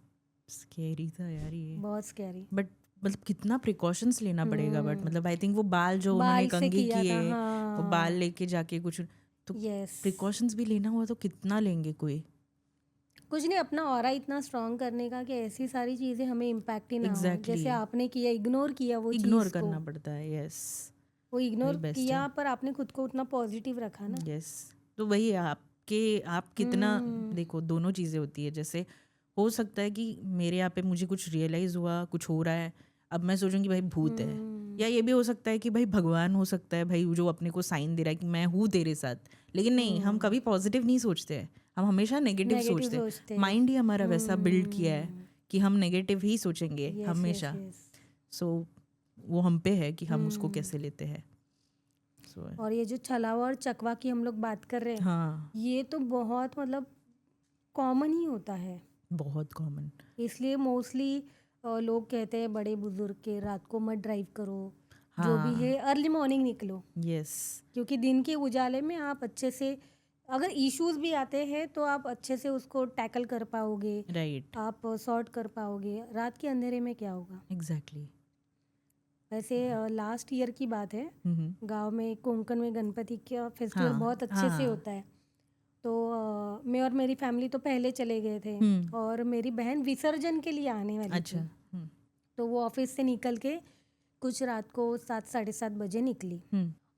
स्कैरी था यार ये। बहुत स्कैरी। बट मतलब कितना प्रिकॉशंस लेना पड़ेगा। बट मतलब आई थिंक वो बाल जो उन्होंने बाल से कंघी किया किए, था, हाँ। वो बाल लेके जाके कुछ तो यस, प्रिकॉशंस भी लेना हुआ तो कितना लेंगे कोई। कुछ नहीं, अपना ऑरा इतना स्ट्रांग करने का कि ऐसी सारी चीज़ें हमें इम्पैक्ट ही ना हो। Exactly. जैसे आपने किया, इग्नोर किया वो इग्नोर चीज़ को, करना पड़ता है। यस वो इग्नोर वही best किया, है। पर आपने खुद को उतना पॉजिटिव रखा ना। यस तो वही है आप कितना देखो, दोनों चीज़ें होती है। जैसे हो सकता है कि मेरे यहाँ पे मुझे कुछ रियलाइज़ हुआ, कुछ हो रहा है, अब मैं सोचूंगी भाई भूत है, या ये भी हो सकता है कि भाई भगवान हो सकता है भाई जो अपने को साइन दे रहा है कि मैं हूँ तेरे साथ। लेकिन नहीं, हम कभी पॉजिटिव नहीं सोचते हैं, हम हमेशा नेगेटिव सोचते हैं। माइंड ही हमारा वैसा बिल्ड किया है कि हम नेगेटिव ही सोचेंगे हमेशा। सो वो हम पे है कि हम उसको कैसे लेते हैं। और ये जो छलावा और चकवा की हम लोग बात कर रहे हैं, हाँ ये तो बहुत मतलब कॉमन ही होता है, बहुत कॉमन। इसलिए मोस्टली लोग कहते हैं बड़े बुजुर्ग के, रात को मत ड्राइव करो, हाँ, जो भी है अर्ली मॉर्निंग निकलो। यस क्योंकि दिन के उजाले में आप अच्छे से, अगर इश्यूज भी आते हैं तो आप अच्छे से उसको टैकल कर पाओगे, राइट आप सॉर्ट कर पाओगे। रात के अंधेरे में क्या होगा। एग्जैक्टली। वैसे लास्ट ईयर की बात है, गांव में कोंकण में गणपति का फेस्टिवल हाँ, बहुत अच्छे से होता है। तो मैं और मेरी फैमिली तो पहले चले गए थे, और मेरी बहन विसर्जन के लिए आने वाली थी। तो वो ऑफिस से निकल के कुछ रात को 7 साढ़े 7 बजे निकली।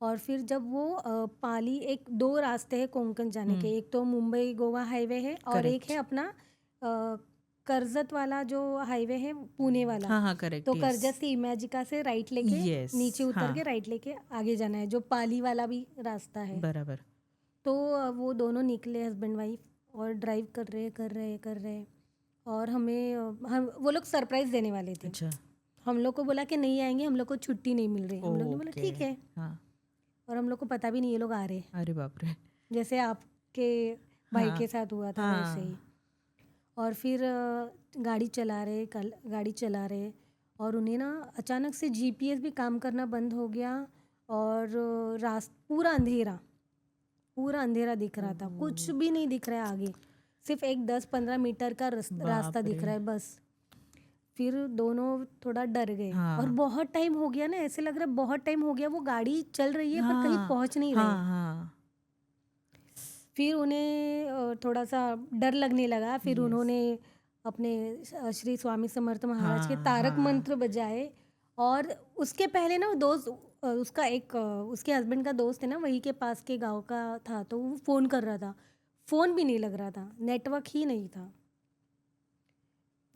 और फिर जब वो पाली, एक 2 रास्ते हैं कोंकण जाने के, एक तो मुंबई गोवा हाईवे है और एक है अपना कर्जत वाला जो हाईवे है, पुणे वाला। हाँ करेक्ट। तो कर्जत से इमेजिका से राइट लेके नीचे उतर के राइट लेके आगे जाना है, जो पाली वाला भी रास्ता है बराबर। तो वो दोनों निकले हस्बैंड वाइफ, और ड्राइव कर रहे और हमें वो लोग सरप्राइज देने वाले थे। अच्छा। हम लोग को बोला कि नहीं आएंगे, हम लोग को छुट्टी नहीं मिल रही। हम लोग ने बोला ठीक है। हाँ। और हम लोग को पता भी नहीं ये लोग आ रहे। अरे बाप रे। जैसे आपके भाई के साथ हुआ था वैसे ही। और फिर गाड़ी चला रहे और उन्हें ना अचानक से जीपीएस भी काम करना बंद हो गया, और पूरा अंधेरा दिख रहा था, कुछ भी नहीं दिख रहा है आगे, सिर्फ एक 10-15 मीटर का रास्ता दिख रहा है बस। फिर दोनों थोड़ा डर गए। और बहुत टाइम हो गया ना, ऐसे लग रहा है बहुत टाइम हो गया, वो गाड़ी चल रही है पर कहीं पहुंच नहीं रही। फिर उन्हें थोड़ा सा डर लगने लगा। फिर उन्होंने अपने श्री स्वामी समर्थ महाराज के तारक मंत्र बजाए। और उसके पहले ना उसका एक उसके हस्बैंड का दोस्त है ना, वहीं के पास के गांव का था, तो वो फ़ोन कर रहा था, फ़ोन भी नहीं लग रहा था, नेटवर्क ही नहीं था।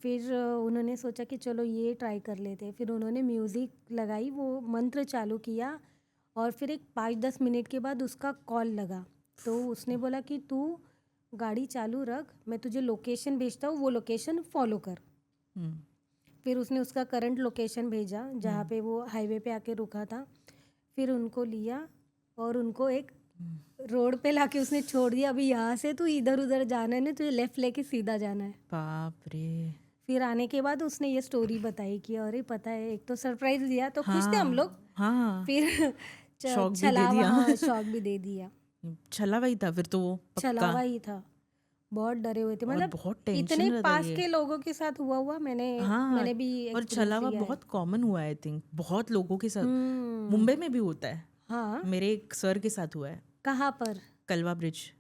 फिर उन्होंने सोचा कि चलो ये ट्राई कर लेते। फिर उन्होंने म्यूज़िक लगाई, वो मंत्र चालू किया, और फिर एक 5-10 मिनट के बाद उसका कॉल लगा। तो उसने बोला कि तू गाड़ी चालू रख, मैं तुझे लोकेशन भेजता हूँ, वो लोकेशन फॉलो कर। हम्म, फिर उसने उसका करंट लोकेशन भेजा जहाँ पे वो हाईवे पे आके रुका था। फिर उनको लिया और उनको एक रोड पे लाके उसने छोड़ दिया, अभी यहाँ से तू इधर उधर जाना है ना, तुझे लेफ़्ट लेके सीधा जाना है। बाप रे। फिर आने के बाद उसने ये स्टोरी बताई कि अरे पता है, एक तो सरप्राइज दिया तो खुश थे हम हाँ लोग, हाँ, फिर शौक भी दे छलावा, दिया। हाँ शौक भी दे दिया। छलावा ही था फिर तो वो पक्का। छलावा ही था, बहुत डरे हुए थे, और मतलब बहुत टेंशन इतने रहता पास ये। के लोगों के साथ हुआ मैंने हाँ, मैंने भी और एक्सपीरियंस छलावा लिया है। बहुत कॉमन हुआ है, आई थिंक बहुत लोगों के साथ। हम्म, मुंबई में भी होता है, हाँ, मेरे एक सर के साथ हुआ है, कहाँ पर, कलवा ब्रिज।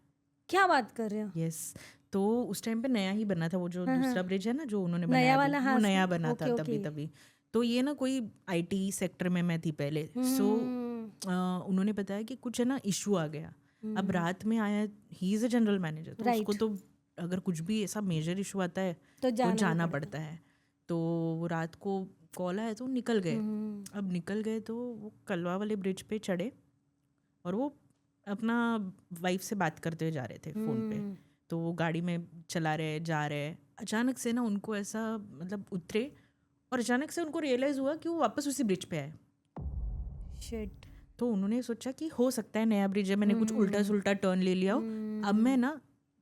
क्या बात कर रहे हो? यस, तो उस टाइम पे नया ही बना था वो, जो हाँ दूसरा हाँ, ब्रिज है ना जो उन्होंने नया बनाया अभी, वाला, वो हाँ, नया बना था ओके तभी ओके। तभी। तो ये ना कोई आईटी सेक्टर में मैं थी पहले, सो उन्होंने बताया कि कुछ है ना इशू आ गया। अब रात में आया, he is a general manager, तो उसको राइट, तो अगर कुछ भी ऐसा मेजर इशू आता है तो तो जाना ही जाना पड़ता। पड़ता है। तो वो रात को कॉल आया तो निकल गए। हम्म, अब निकल गए तो वो कलवा वाले ब्रिज पे चढ़े और वो अपना वाइफ से बात करते हुए जा रहे थे फ़ोन पे। हम्म, तो वो गाड़ी में चला रहे जा रहे, अचानक से ना उनको ऐसा मतलब उतरे और अचानक से उनको रियलाइज़ हुआ कि वो वापस उसी ब्रिज पे आए। शिट, तो उन्होंने सोचा कि हो सकता है नया ब्रिज है, मैंने कुछ उल्टा सुल्टा टर्न ले लिया हो, अब मैं ना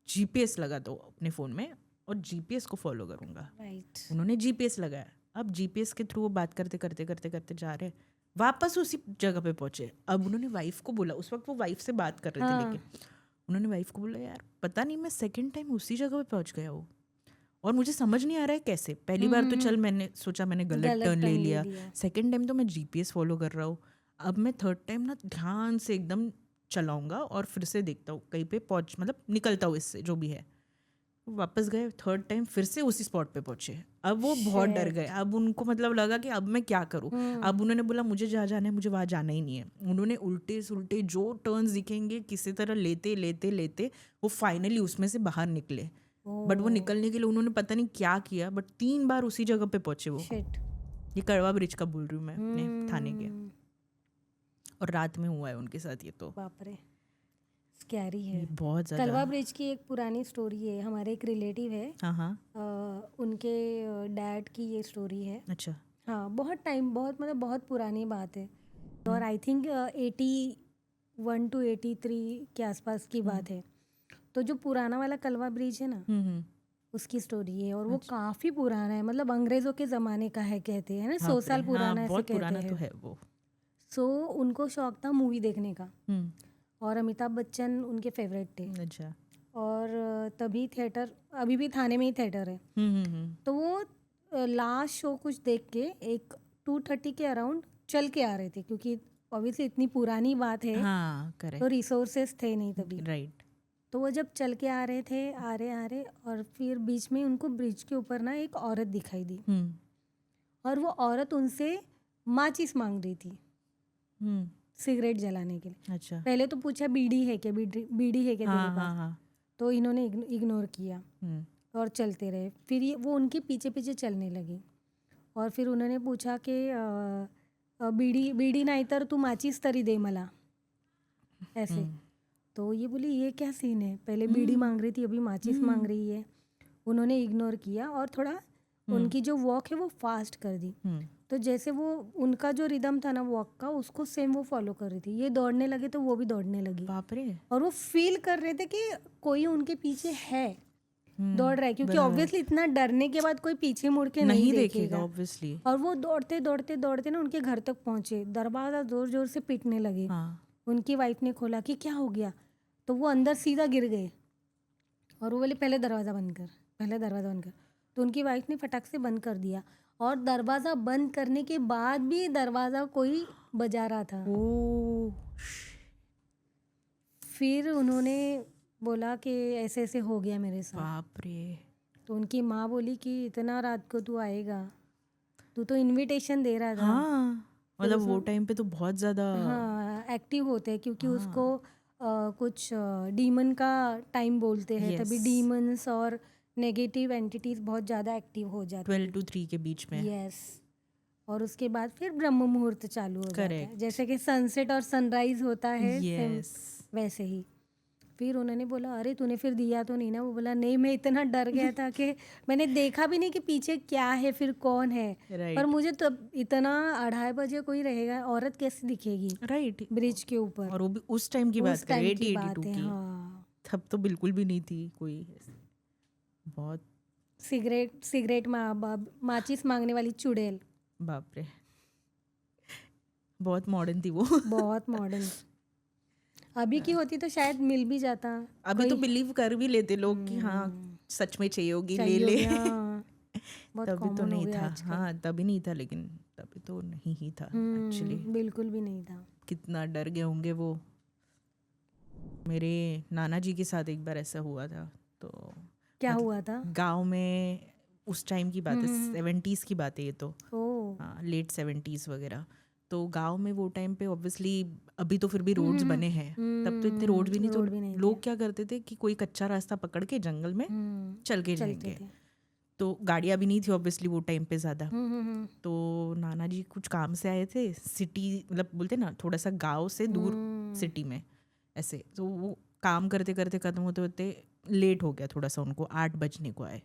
जीपीएस लगा दो अपने फ़ोन में और जीपीएस को फॉलो करूँगा। राइट, उन्होंने जीपीएस लगाया। अब जीपीएस के थ्रू वो बात करते करते करते करते जा रहे, वापस उसी जगह पे पहुंचे। अब उन्होंने वाइफ को बोला, उस वक्त वो वाइफ से बात कर रहे थे, हाँ, लेकिन उन्होंने वाइफ को बोला यार पता नहीं मैं सेकंड टाइम उसी जगह पे पहुंच गया हूँ और मुझे समझ नहीं आ रहा है कैसे। पहली बार तो चल मैंने सोचा मैंने गलत टर्न ले लिया, सेकंड टाइम तो मैं जीपीएस फॉलो कर रहा हूँ, अब मैं थर्ड टाइम ना ध्यान से एकदम चलाऊंगा और फिर से देखता हूँ कहीं पे पहुँच, मतलब निकलता हूँ इससे जो भी है। वापस गए थर्ड टाइम, फिर से उसी स्पॉट पे पहुंचे। अब वो बहुत डर गए, अब उनको मतलब लगा कि अब मैं क्या करूं। अब उन्होंने बोला मुझे जहाँ जाना है मुझे वहाँ जाना ही नहीं है। उन्होंने उल्टे सुल्टे जो टर्न्स दिखेंगे किसी तरह लेते लेते लेते वो फाइनली उसमें से बाहर निकले। बट वो निकलने के लिए उन्होंने पता नहीं क्या किया, बट 3 बार उसी जगह पे पहुंचे वो। शिट, ये कड़वा ब्रिज का बोल रही हूँ मैं, अपने थाने के, और रात में हुआ है उनके साथ ये। तो बाप रे, स्कैरी है। ये बहुत ज़्यादा। कलवा ब्रिज की एक पुरानी स्टोरी है, हमारे एक रिलेटिव है, हाँ हाँ, उनके डैड की ये स्टोरी है। अच्छा, हाँ, बहुत टाइम, बहुत मतलब बहुत पुरानी बात है, और आई थिंक 81 to 83 के आसपास की बात है। तो जो पुराना वाला कलवा ब्रिज है ना, उसकी स्टोरी है, और वो काफ़ी पुराना है, मतलब अंग्रेज़ों के ज़माने का है कहते हैं ना, 100 साल पुराना ऐसे बहुत कहते पुराना हैं। तो है वो। सो उनको शौक था मूवी देखने का, और अमिताभ बच्चन उनके फेवरेट थे। अच्छा, और तभी थिएटर, अभी भी थाने में ही थिएटर है, तो वो लास्ट शो कुछ देख के एक 2:30 के अराउंड चल के आ रहे थे, क्योंकि ऑब्वियसली इतनी पुरानी बात है, हाँ तो करेक्ट, रिसोर्सेस थे नहीं तभी। राइट। तो वो जब चल के आ रहे थे, आ रहे, और फिर बीच में उनको ब्रिज के ऊपर ना एक औरत दिखाई दी, और वो औरत उनसे माचिस मांग रही थी सिगरेट जलाने के लिए। अच्छा, पहले तो पूछा बीड़ी है क्या, बीड़ी है क्या हाँ तेरे पास, हाँ हाँ, तो इन्होंने इग्नोर किया और चलते रहे। फिर ये वो उनके पीछे पीछे चलने लगी, और फिर उन्होंने पूछा कि बीड़ी नाही तर तू माचीस तरी दे मला, ऐसे। तो ये बोली ये क्या सीन है, पहले बीड़ी मांग रही थी अभी माचिस मांग रही है। उन्होंने इग्नोर किया और थोड़ा उनकी जो वॉक है वो फास्ट कर दी। तो जैसे वो उनका जो रिदम था ना वॉक का, उसको सेम वो फॉलो कर रही थी। ये दौड़ने लगे तो वो भी दौड़ने लगी, बाप रे, और वो फील कर रहे थे कि कोई उनके पीछे है, दौड़ रहा है, क्योंकि ऑब्वियसली इतना डरने के बाद कोई पीछे मुड़ के नहीं देखेगा ऑब्वियसली। और वो दौड़ते दौड़ते दौड़ते ना उनके घर तक पहुंचे, दरवाजा जोर जोर से पीटने लगे। उनकी वाइफ ने खोला कि क्या हो गया, तो वो अंदर सीधा गिर गए, और वो बोले पहले दरवाज़ा बंद कर, पहले दरवाज़ा बंद कर। तो उनकी वाइफ ने फटाक से बंद कर दिया, और दरवाज़ा बंद करने के बाद भी दरवाज़ा कोई बजा रहा था। फिर उन्होंने बोला कि ऐसे ऐसे हो गया मेरे साथ। बाप रे, तो उनकी माँ बोली कि इतना रात को तू आएगा, तू तो इनविटेशन दे रहा था, मतलब वो टाइम पे तो बहुत ज़्यादा हाँ एक्टिव होते हैं क्योंकि हाँ। उसको कुछ डीमन का टाइम बोलते हैं, तभी Yes. डीमंस और नेगेटिव एंटिटीज बहुत ज़्यादा एक्टिव हो जाती 12 to 3 के बीच में। यस। और उसके बाद फिर ब्रह्म मुहूर्त चालू हो जाता है, Correct. जैसे कि सनसेट और सनराइज होता है सेम Yes. वैसे ही। फिर उन्होंने बोला अरे तूने फिर दिया तो नहीं ना? वो बोला नहीं, मैं इतना डर गया था कि मैंने देखा भी नहीं कि पीछे क्या है, फिर कौन है। पर Right. मुझे तब इतना 2:30 बजे कोई रहेगा, औरत कैसे दिखेगी Right. ब्रिज के ऊपर? और वो भी उस टाइम की बात उस करें टाइम की 80 बात 82 है। की। हाँ, तब तो बिल्कुल भी नहीं थी कोई ऐसे। बहुत सिगरेट माचिस मांगने वाली चुड़ैल, बाप रे, बहुत मॉडर्न थी वो। बहुत मॉडर्न। अभी की होती तो शायद मिल भी जाता। अभी तो कोई बिलीव कर भी लेते लोग कि हाँ सच में चाहिए होगी, ले चाहिए ले। होगी, हाँ, बहुत तभी तो कॉमन हो नहीं गया था। आजकल। हाँ तभी नहीं था, लेकिन तभी तो नहीं ही था एक्चुअली। बिल्कुल भी नहीं था। कितना डर गए होंगे वो। मेरे नाना जी के साथ एक बार ऐसा हुआ था। तो क्या हुआ था? गांव में उस टाइम की बात है, 70s की बात है ये तो। ओ हाँ, लेट 70s वगैरह। तो गांव में वो टाइम पे ऑब्वियसली, अभी तो फिर भी रोड्स बने हैं, तब तो इतने रोड भी नहीं। तो रोड भी नहीं लोग क्या करते थे कि कोई कच्चा रास्ता पकड़ के जंगल में चल के चलते जाएंगे। थे। तो गाड़ियाँ भी नहीं थी ऑब्वियसली वो टाइम पे ज़्यादा। हम्म। तो नाना जी कुछ काम से आए थे सिटी, मतलब बोलते ना थोड़ा सा गांव से दूर सिटी में ऐसे। तो वो काम करते करते ख़त्म होते होते लेट हो गया थोड़ा सा, उनको 8 बजने को आए।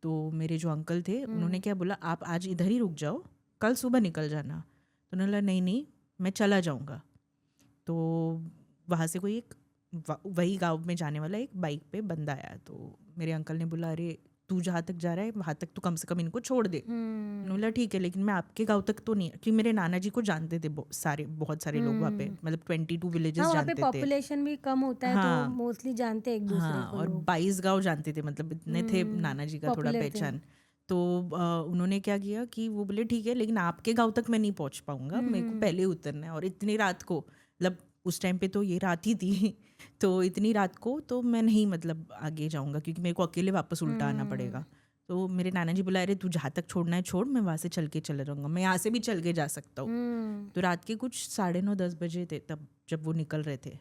तो मेरे जो अंकल थे उन्होंने क्या बोला, आप आज इधर ही रुक जाओ, कल सुबह निकल जाना। तो उन्होंने बोला नहीं नहीं मैं चला जाऊँगा। तो वहाँ से कोई एक वही गांव में जाने वाला एक बाइक पे बंदा आया। तो मेरे अंकल ने बोला अरे तू जहाँ तक जा रहा है वहाँ तक तो कम से कम इनको छोड़ दे। उन्होंने बोला ठीक है, लेकिन मैं आपके गांव तक तो नहीं, क्योंकि मेरे नाना जी को जानते थे बहुत सारे लोग वहाँ पे, मतलब 22 विलेजेस हाँ, वहाँ पे जानते थे। पॉपुलेशन भी कम होता है हाँ, तो मोस्टली जानते हैं एक दूसरे हाँ, को और लोग। 22 गांव जानते थे, मतलब इतने थे नाना जी का थोड़ा पॉपुलर थे। पहचान। तो उन्होंने क्या किया कि वो बोले ठीक है, लेकिन आपके गांव तक मैं नहीं पहुंच पाऊंगा, मेरे को पहले उतरना है। और इतनी रात को, मतलब उस टाइम पे तो ये रात ही थी तो इतनी रात को तो मैं नहीं मतलब आगे जाऊंगा, क्योंकि मेरे को अकेले वापस उल्टा आना पड़ेगा। तो मेरे नाना जी बोला अरे तू जहाँ तक छोड़ना है छोड़, मैं वहाँ से चल के चले जाऊँगा, मैं यहाँ से भी चल के जा सकता हूँ। तो रात के कुछ 9:30-10 बजे थे तब जब वो निकल रहे थे।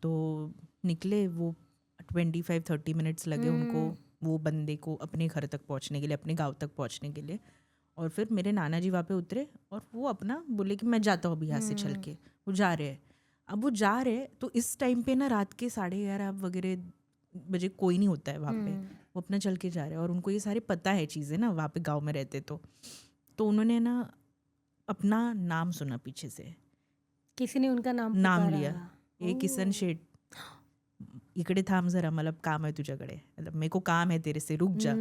तो निकले वो 25-30 मिनट्स लगे उनको, वो बंदे को अपने घर तक पहुँचने के लिए, अपने गाँव तक पहुँचने के लिए। और फिर मेरे नाना जी वहाँ पे उतरे और वो अपना बोले कि मैं जाता हूँ अभी यहाँ से चल के। वो जा रहे हैं। अब वो जा रहे तो इस टाइम पे ना रात के 11:30 वगैरह बजे कोई नहीं होता है वहाँ पे। वो अपना चल के जा रहे हैं और उनको ये सारे पता है चीज़ें ना, वहाँ पे गांव में रहते। तो उन्होंने ना अपना नाम सुना पीछे से, किसी ने उनका नाम लिया, ए किशन शेठ इकडे थांब जरा, मतलब काम है तुझ्याकडे, मतलब मेरे को काम है तेरे से, रुक जा।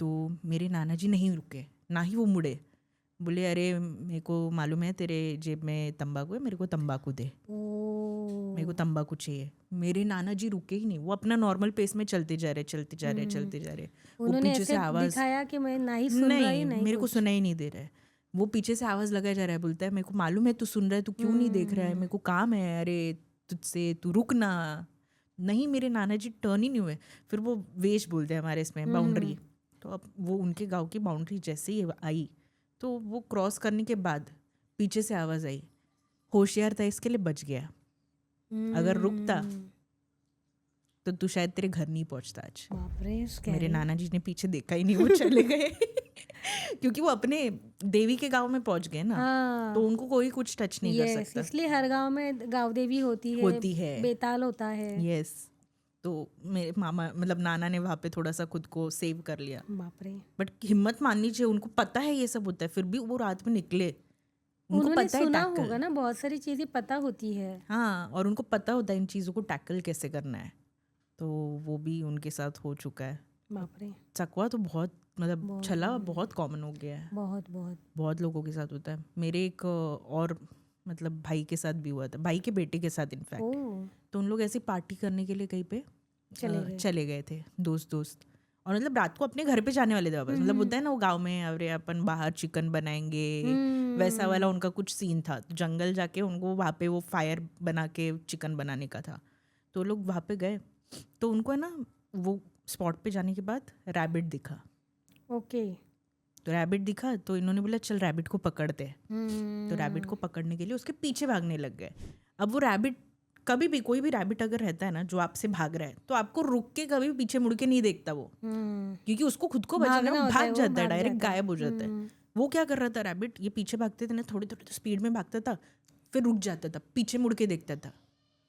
तो मेरे नाना जी नहीं रुके, ना ही वो मुड़े। बोले अरे मेरे को मालूम है तेरे जेब में तंबाकू है, मेरे को तंबाकू दे, मेरे को तंबाकू चाहिए। मेरे नाना जी रुके ही नहीं, वो अपना नॉर्मल पेस में चलते जा रहे। वो पीछे से आवाज दिखाया कि मैं नहीं सुन रहा ही नहीं, मेरे को सुनाई नहीं दे रहा है। वो पीछे से आवाज लगाया जा रहा है, बोलता है मेरे को मालूम है तू सुन रहा है, तू क्यों नहीं देख रहा है, मेरे को काम है, अरे तुझसे, तू रुक ना। नहीं, मेरे नाना जी टर्न ही नहीं हुए। फिर वो वेश बोलते हैं हमारे इसमें, बाउंड्री। तो अब वो उनके गांव की बाउंड्री जैसे ही आई तो वो क्रॉस करने के बाद पीछे से आवाज़ आई, होशियार था इसके लिए बच गया, अगर रुकता तो तू शायद तेरे घर नहीं पहुंचता आज। बाप रे, मेरे नाना जी ने पीछे देखा ही नहीं, वो चले गए क्योंकि वो अपने देवी के गांव में पहुंच गए ना। हाँ, तो उनको कोई कुछ टच नहीं कर सकता। इसलिए हर गांव में गांव देवी होती है, बेताल होता है। यस। तो मेरे मामा, मतलब नाना ने वहाँ पे थोड़ा सा खुद को सेव कर लिया। बाप रे, बट हिम्मत माननी चाहिए, उनको पता है ये सब होता है, फिर भी वो रात में निकले। उनको उन्होंने पता है सुना टैकल होगा ना, बहुत सारी चीजें पता होती है। हाँ, और उनको पता होता है इन चीज़ों को टैकल कैसे करना है। तो वो भी उनके साथ हो चुका है। बाप रे, चकवा तो बहुत, मतलब छला बहुत कॉमन हो गया है, बहुत लोगों के साथ होता है। मेरे एक और मतलब भाई के साथ भी हुआ था, भाई के बेटे के साथ इनफैक्ट। तो उन लोग ऐसी पार्टी करने के लिए कहीं पे चले गए थे, दोस्त। और मतलब रात को अपने घर पे जाने वाले थे वापस। मतलब होता है ना वो गांव में, अरे अपन बाहर चिकन बनाएंगे, वैसा वाला उनका कुछ सीन था। तो जंगल जाके उनको वहाँ पे वो फायर बना के चिकन बनाने का था। तो लोग वहाँ पे गए, तो उनको है ना वो स्पॉट पे जाने के बाद रैबिट दिखा। ओके। तो रैबिट दिखा तो इन्होंने बोला चल रैबिट को पकड़ते हैं। तो रैबिट को पकड़ने के लिए उसके पीछे भागने लग गए। अब वो रैबिट कभी भी, कोई भी रैबिट अगर रहता है ना जो आपसे भाग रहा है, तो आपको रुक के कभी भी पीछे मुड़ के नहीं देखता वो, क्योंकि उसको खुद को बचाना, भागना वो होता है, भाग वो जाता है, भाग डायरेक्ट जाता है। गायब हो जाता है। वो क्या कर रहा था रैबिट, ये पीछे भागते थे ना, थोड़ी थोड़ी स्पीड में भागता था, फिर रुक जाता था, पीछे मुड़ के देखता था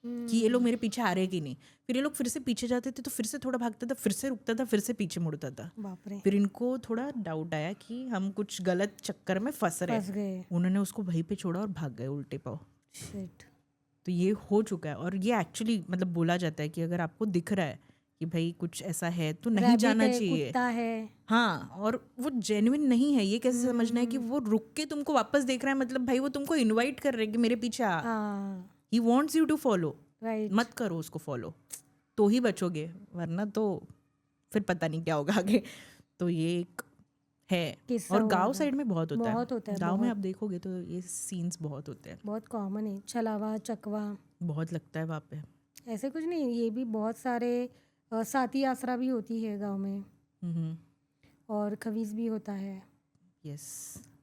कि ये लोग मेरे पीछे आ रहे कि नहीं। फिर ये लोग फिर से पीछे जाते थे तो फिर से थोड़ा भागता था, फिर से रुकता था, फिर से पीछे मुड़ता था। बाप रे, फिर इनको थोड़ा डाउट आया कि हम कुछ गलत चक्कर में फंस रहे फंस हैं। गए। उन्होंने उसको वहीं पे छोड़ा और भाग गए उल्टे पाँव। शिट। तो ये हो चुका है। और ये एक्चुअली मतलब बोला जाता है कि अगर आपको दिख रहा है कि भाई कुछ ऐसा है तो नहीं रैबिट जाना है, चाहिए। कुत्ता है। हाँ, और वो जेन्युइन नहीं है, ये कैसे समझना है कि वो रुक के तुमको वापस देख रहा है, मतलब भाई वो तुमको इनवाइट कर रहे हैं कि मेरे पीछे आ। हाँ, he wants you to follow. Right. मत करो उसको फॉलो, तो ही बचोगे, वरना तो फिर पता नहीं क्या होगा आगे। तो ये एक है। किस्सा और हुआ गांव था। साइड में बहुत होता बहुत होता है, गांव में बहुत। आप देखोगे तो ये सीन्स बहुत होते हैं, बहुत कॉमन है, छलावा, चकवा, बहुत लगता है वहाँ पे। ऐसे कुछ नहीं, ये भी बहुत सारे साथी आसरा भी होती है गांव में, और खवीस भी होता है, यस,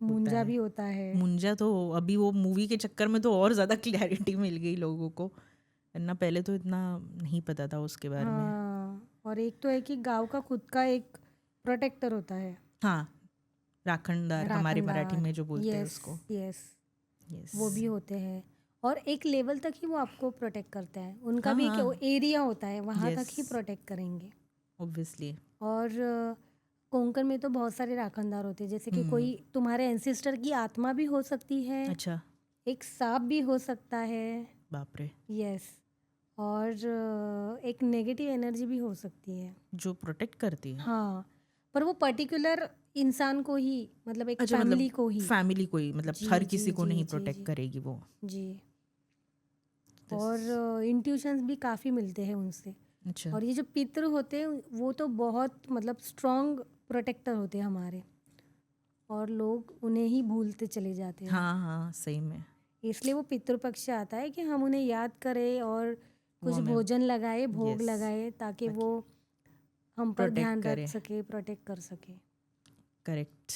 मुंजा भी होता है। मुंजा तो अभी वो मूवी के चक्कर में तो और ज़्यादा क्लैरिटी मिल गई लोगों को, वरना पहले तो इतना नहीं पता था उसके बारे में। हाँ, और एक तो है कि गांव का खुद का एक प्रोटेक्टर होता है, हाँ, राखणदार हमारे मराठी राखणदार। में जो बोलते हैं यस, उसको। यस, यस, वो भी होते हैं। और एक लेवल तक ही वो आपको प्रोटेक्ट करता है, उनका भी हाँ, एक एरिया होता है, वहाँ तक ही Yes. प्रोटेक्ट करेंगे। ऑब्वियसली। और कोंकण में तो बहुत सारे राखणदार होते हैं, जैसे कि कोई तुम्हारे एंसेस्टर की आत्मा भी हो सकती है, अच्छा, एक सांप भी हो सकता है, बाप रे, यस, और एक नेगेटिव एनर्जी भी हो सकती है। जो प्रोटेक्ट करती है। हाँ, पर वो पर्टिकुलर इंसान को ही, मतलब एक अच्छा, फैमिली मतलब को ही। फैमिली को ही, मतलब जी, हर जी, किसी को जी, नहीं जी, प्रोटेक्ट जी। करेगी वो। जी, और इंट्यूशंस भी काफ़ी मिलते हैं उनसे। अच्छा, और ये जो पितृ होते हैं वो तो बहुत मतलब स्ट्रॉन्ग प्रोटेक्टर होते हैं हमारे, और लोग उन्हें ही भूलते चले जाते हैं। हाँ हाँ, सही में। इसलिए वो पितृपक्ष आता है कि हम उन्हें याद करें और कुछ हमें- भोजन लगाए, भोग Yes, लगाए, ताकि वो हम पर Protect ध्यान करें। रख सके, प्रोटेक्ट कर सके। करेक्ट।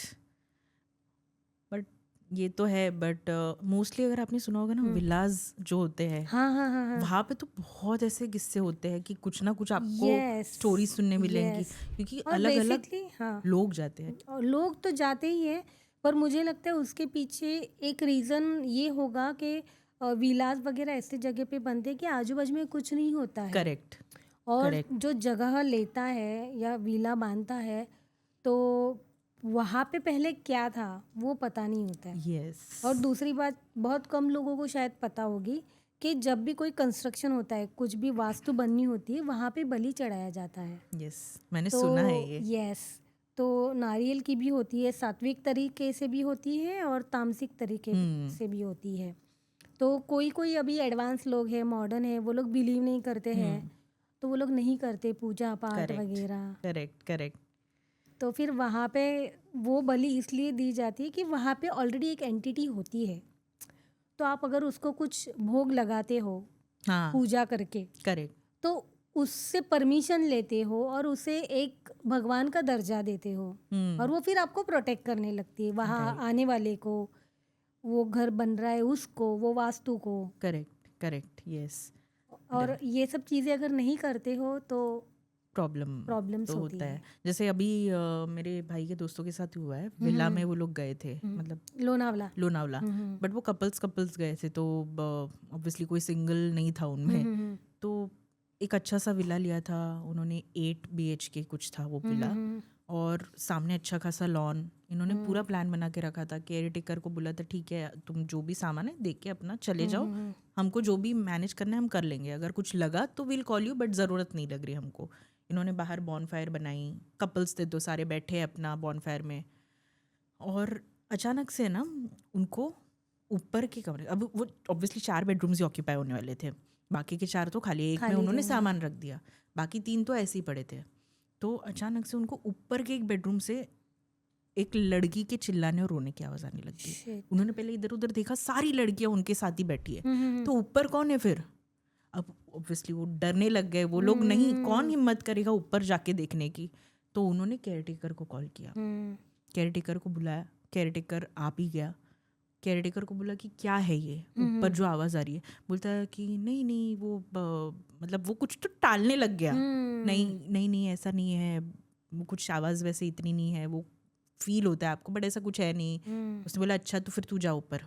बट ये तो है, बट मोस्टली अगर आपने सुना होगा ना, विलाज जो होते हैं हाँ, हाँ, हाँ, हाँ। वहाँ पे तो बहुत ऐसे किस्से होते हैं कि कुछ ना कुछ आपको Yes, स्टोरी सुनने मिलेंगी, yes. क्योंकि और अलग अलग बेसिकली हाँ, लोग जाते हैं। और लोग तो जाते ही हैं, पर मुझे लगता है उसके पीछे एक रीज़न ये होगा कि विलास वगैरह ऐसे जगह पे बनते हैं कि आजू बाजू में कुछ नहीं होता है। करेक्ट, और करेक्ट। जो जगह लेता है या विला बांधता है, तो वहाँ पे पहले क्या था वो पता नहीं होता है। यस, और दूसरी बात, बहुत कम लोगों को शायद पता होगी कि जब भी कोई कंस्ट्रक्शन होता है, कुछ भी वास्तु बननी होती है, वहाँ पे बलि चढ़ाया जाता है। यस, मैंने तो सुना है ये। यस, तो नारियल की भी होती है, सात्विक तरीके से भी होती है और तामसिक तरीके से भी होती है। तो कोई कोई अभी एडवांस लोग हैं, मॉडर्न है, वो लोग बिलीव नहीं करते हैं, तो वो लोग नहीं करते पूजा पाठ करेक्ट, वगैरह। Correct, correct. तो फिर वहाँ पे वो बलि इसलिए दी जाती है कि वहाँ पे ऑलरेडी एक एंटिटी होती है, तो आप अगर उसको कुछ भोग लगाते हो हाँ, पूजा करके, करेक्ट, तो उससे परमिशन लेते हो और उसे एक भगवान का दर्जा देते हो, और वो फिर आपको प्रोटेक्ट करने लगती है, वहाँ आने वाले को, वो घर बन रहा है उसको, वो वास्तु को। Correct, correct, yes. और ये सब चीज़ें अगर नहीं करते हो तो प्रॉब्लम्स तो होता है। जैसे अभी मेरे भाई के दोस्तों के साथ हुआ है, विला में वो लोग गए थे, मतलब लोनावला, बट वो कपल्स गए थे, तो ऑब्वियसली कोई सिंगल नहीं था उनमें। तो एक अच्छा सा विला लिया था उन्होंने, 8 BHK कुछ था वो विला, और सामने अच्छा खासा लॉन। इन्होंने पूरा प्लान बना के रखा था, केयर टेकर को बोला था ठीक है तुम जो भी सामान है देख के अपना चले जाओ, हमको जो भी मैनेज करना है हम कर लेंगे, अगर कुछ लगा तो विल कॉल यू, बट ज़रूरत नहीं लग रही हमको। इन्होंने बाहर बॉनफायर बनाई, कपल्स थे तो सारे बैठे अपना बॉनफायर में, और अचानक से ना उनको ऊपर के कमरे, अब वो ऑब्वियसली 4 बेडरूम्स ही ऑक्यूपाई होने वाले थे, बाकी के 4 तो खाली, एक में उन्होंने सामान रख दिया, बाकी 3 तो ऐसे ही पड़े थे। तो अचानक से उनको ऊपर के एक बेडरूम से एक लड़की के चिल्लाने और रोने की आवाज़ आने लगी। उन्होंने पहले इधर उधर देखा, सारी लड़कियां उनके साथ ही बैठी है, तो ऊपर कौन है फिर? अब ऑब्वियसली वो डरने लग गए वो लोग, नहीं कौन हिम्मत करेगा ऊपर जाके देखने की। तो उन्होंने केयर टेकर को कॉल किया केयरटेकर को बुलाया, केयरटेकर आप ही गया, केयरटेकर को बोला कि क्या है ये ऊपर जो आवाज़ आ रही है, बोलता है कि नहीं नहीं वो मतलब वो कुछ तो टालने लग गया, नहीं नहीं नहीं ऐसा नहीं है, वो कुछ आवाज़ वैसे इतनी नहीं है, वो फील होता है आपको बट ऐसा कुछ है नहीं। उसने बोला अच्छा तो फिर तू जा ऊपर।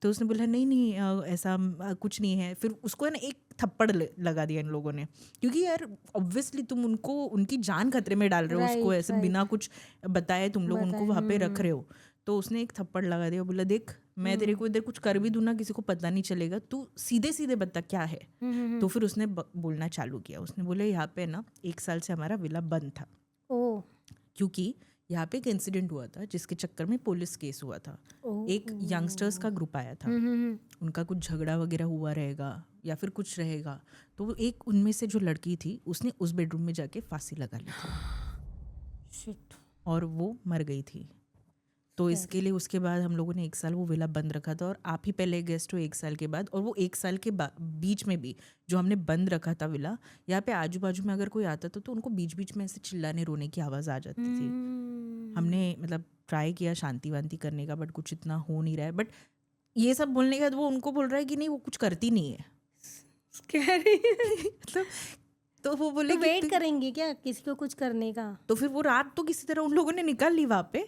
तो उसने बोला नहीं नहीं ऐसा कुछ नहीं है। फिर उसको है ना एक थप्पड़ लगा दिया इन लोगों ने, क्योंकि यार ऑब्वियसली तुम उनको उनकी जान खतरे में डाल रहे हो, उसको ऐसे बिना कुछ बताए तुम लोग उनको वहाँ पे रख रहे हो। तो उसने एक थप्पड़ लगा दिया, बोला देख मैं तेरे को इधर कुछ कर भी दूँ ना किसी को पता नहीं चलेगा, तू सीधे सीधे बता क्या है। तो फिर उसने बोलना चालू किया, उसने बोले यहाँ पे ना 1 साल से हमारा विला बंद था, क्योंकि यहाँ पे एक इंसिडेंट हुआ था जिसके चक्कर में पुलिस केस हुआ था। एक यंगस्टर्स का ग्रुप आया था, उनका कुछ झगड़ा वगैरह हुआ रहेगा या फिर कुछ रहेगा, तो एक उनमें से जो लड़की थी उसने उस बेडरूम में जाके फांसी लगा ली थी और वो मर गई थी। तो इसके लिए उसके बाद हम लोगों ने 1 साल वो विला बंद रखा था, और आप ही पहले गेस्ट हो 1 साल के बाद, और वो 1 साल के बीच में भी जो हमने बंद रखा था विला, यहाँ पे आजू बाजू में अगर कोई आता था तो उनको बीच बीच में ऐसे चिल्लाने रोने की आवाज़ आ जाती थी। हमने मतलब ट्राई किया शांति वांति करने का बट कुछ इतना हो नहीं रहा है। बट ये सब बोलने के बाद वो उनको बोल रहा है कि नहीं वो कुछ करती नहीं है। मतलब तो वो बोले तो वेट करेंगे क्या किसी को कुछ करने का? तो फिर वो रात तो किसी तरह उन लोगों ने निकाल ली वहाँ पे,